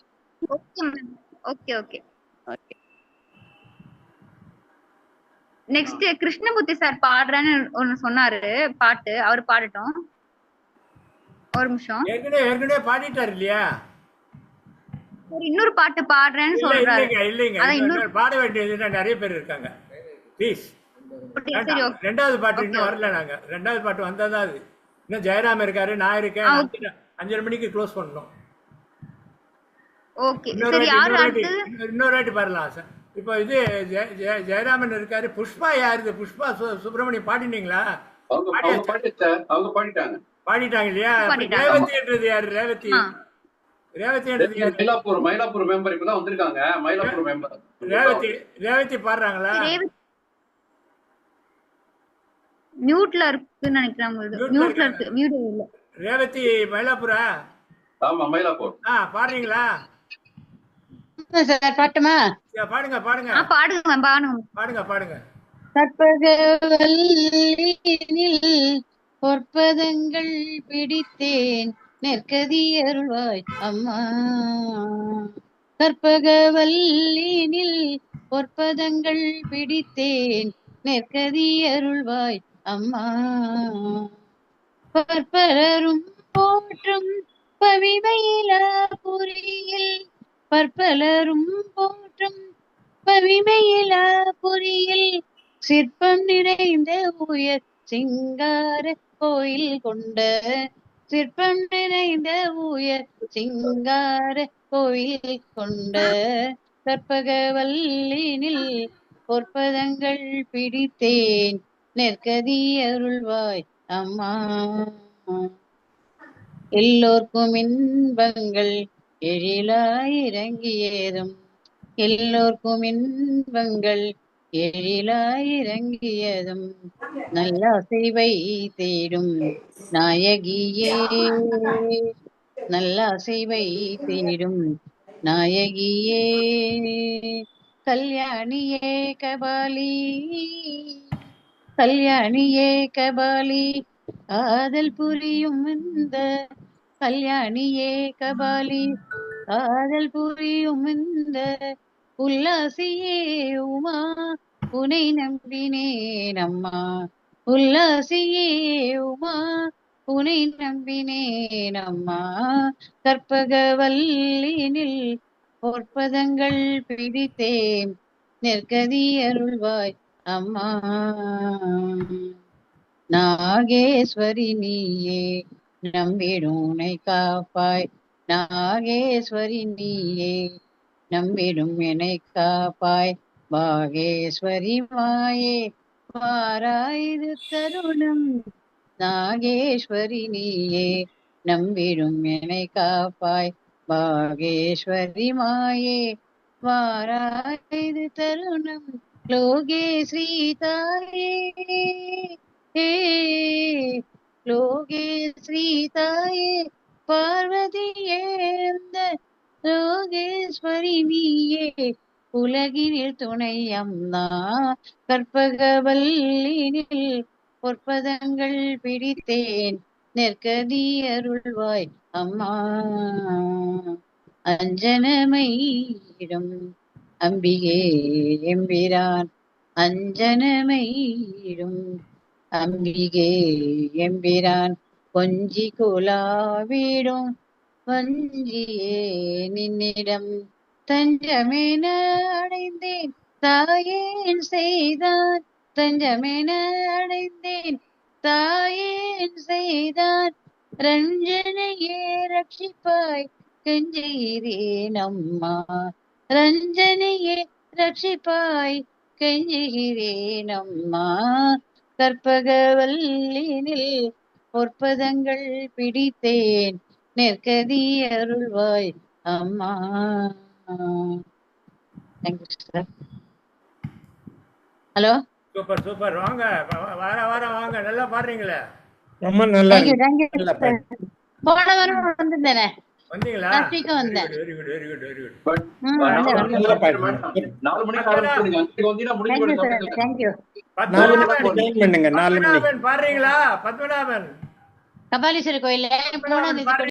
Okay okay okay. Next Krishnamurthy sir பாடுறேன்னு ஒன்னு சொன்னாரு பாட்டு, அவர் பாடட்டும். ஒரு நிமிஷம். ஏற்கனவே பாடிட்டாரு இல்லையா? இன்னொரு பாட்டு பாடுறேன்னு சொல்றாரு. இல்லைங்க, இன்னொரு பாட வேண்டியது நிறைய பேர் இருக்காங்க. ப்ளீஸ். ரெண்டாவது பாட்டு இன்னும் வரல. நாங்க ரெண்டாவது பாட்டு வந்தாதான் அது. இன்னும் ஜெயராம் இருக்காரு, நான் இருக்கேன். 5:30 மணிக்கு க்ளோஸ் பண்ணணும். ஓகே சரி, யாரு அடுத்து? இன்னொரு வாட்டி பாடலாம் சார். இப்போ இது ஜெயராமன் இருக்காரு. புஷ்பா யாரு? புஷ்பா சுப்பிரமணியம் பாடினீங்களா? அவங்க பாடிட்டாங்க. பாடிட்டாங்க இல்லையா? ரேவதின்றது யாரு? ரேவதி ரேவதின்றது யாரு? மயிலாப்பூர் மெம்பர் இப்பதான் வந்திருக்காங்க. மயிலாப்பூர் மெம்பர் ரேவதி பாடுறாங்களா? மியூட்ல இருக்குன்னு நினைக்கிறேன். மியூட்ல இருக்கு, மியூட் இல்ல. ரேவதி மயிலாப்பூரா? ஆமா மயிலாப்பூர். பாடுறீங்களா சார்? பாட்டுமா? பாடுங்க பாடுங்க பாடுங்க பாடுங்க பாடுங்க பாடுங்க. கற்பகவல்லினில் பொற்பதங்கள் பிடித்தேன், நெற்கதி அருள்வாய் அம்மா, கற்பகவல்லினில் பொற்பதங்கள் பிடித்தேன், நெற்கதி அருள்வாய் அம்மா, பற்பலரும் போற்றும் பவிமையிலா புரியில், பற்பலரும் போற்றும் பவிமையிலா புரியில், சிற்பம் நிறைந்த உயர் சிங்கார கோயில் கொண்ட, சிற்பம் நிறைந்த உயர் சிங்கார கோயில் கொண்ட, கற்பகவல்லினில் பொற்பதங்கள் பிடித்தேன், நெற்கதி அருள்வாய் அம்மா, எல்லோர்க்கும் இன்பங்கள் எழிலாயிரங்கியதும், எல்லோர்க்கும் இன்பங்கள் எழிலாயிரங்கியதும், நல்லாசைவை தேடும் நாயகியே, நல்லாசைவை தேடும் நாயகியே, கல்யாணியே கபாலி கல்யாணியே கபாலி காதல் புரியும் இந்த கல்யாணியே கபாலி காதல் புரியும் இந்த உல்லாசியே உமா உனை நம்பினேன் அம்மா உல்லாசியே உமா உனை நம்பினேன் அம்மா கற்பகவல்லினில் பொற்பதங்கள் பிடித்தேன் நெற்கதி அருள்வாய் அம்மா நாகேஸ்வரி நீயே நம்பிடுனை காப்பாய் நாகேஸ்வரி நீயே நம்பிடும் என்னை காப்பாய் பாகேஸ்வரி மாயே வாராயுது தருணம் நாகேஸ்வரி நீயே நம்பிடும் என்னை காப்பாய் பாகேஸ்வரி மாயே வாராயுது தருணம் லோகேஸ்ரீ தாயே லோகேஸ்ரீ தாயே பார்வதியே லோகேஸ்வரி நீயே உலகினில் துணை அம்மா கற்பகவல்லினில் பொற்பதங்கள் பிடித்தேன் நெற்கதி அருள்வாய் அம்மா அஞ்சனமையிடும் அம்பிகே எம்பிரான் அஞ்சனமையிடும் அம்பிகே எம்பிரான் கொஞ்சி குலாவிடும் வஞ்சியே நின்னிடம் தஞ்சமென அடைந்தேன் தாயேன் செய்தான் தஞ்சமென அடைந்தேன் தாயேன் செய்தான் ரஞ்சனையே ரட்சிப்பாய் கெஞ்சுகிறேன் அம்மா ரஞ்சனையே ரட்சிப்பாய் கெஞ்சுகிறேன் அம்மா கற்பகவல்லினில் பொற்பதங்கள் பிடித்தேன் நெற்கதி அருள்வாய் அம்மா thank you sir. Hello super super. வாங்க வார வாரம் வாங்க, நல்லா பாடுறீங்களே. ரொம்ப நல்லா தேங்க்யூ இருக்கு. தேங்க்யூ நல்லா சார். போன வாரம் வந்திருந்தேனே வந்தீங்களா? லாஸ்ட் வீக் வந்தேன். Very good very good very good. வந்தேன் நல்லா பாடுறீங்க. 4 மணிக்கு ஆரம்பிச்சிருங்க. அன்னைக்கு வந்தீங்கன்னா முடிஞ்சு தேங்க்யூ போயிடும் சார் தேங்க்யூ. 4 மணிக்கு join பண்ணுங்க. 4 மணிக்கு பத்மநாபன் பாடுறீங்களா? பத்மநாபன் கபாலீஸ்வரர் கோயில்ல 3ஆம் தேதி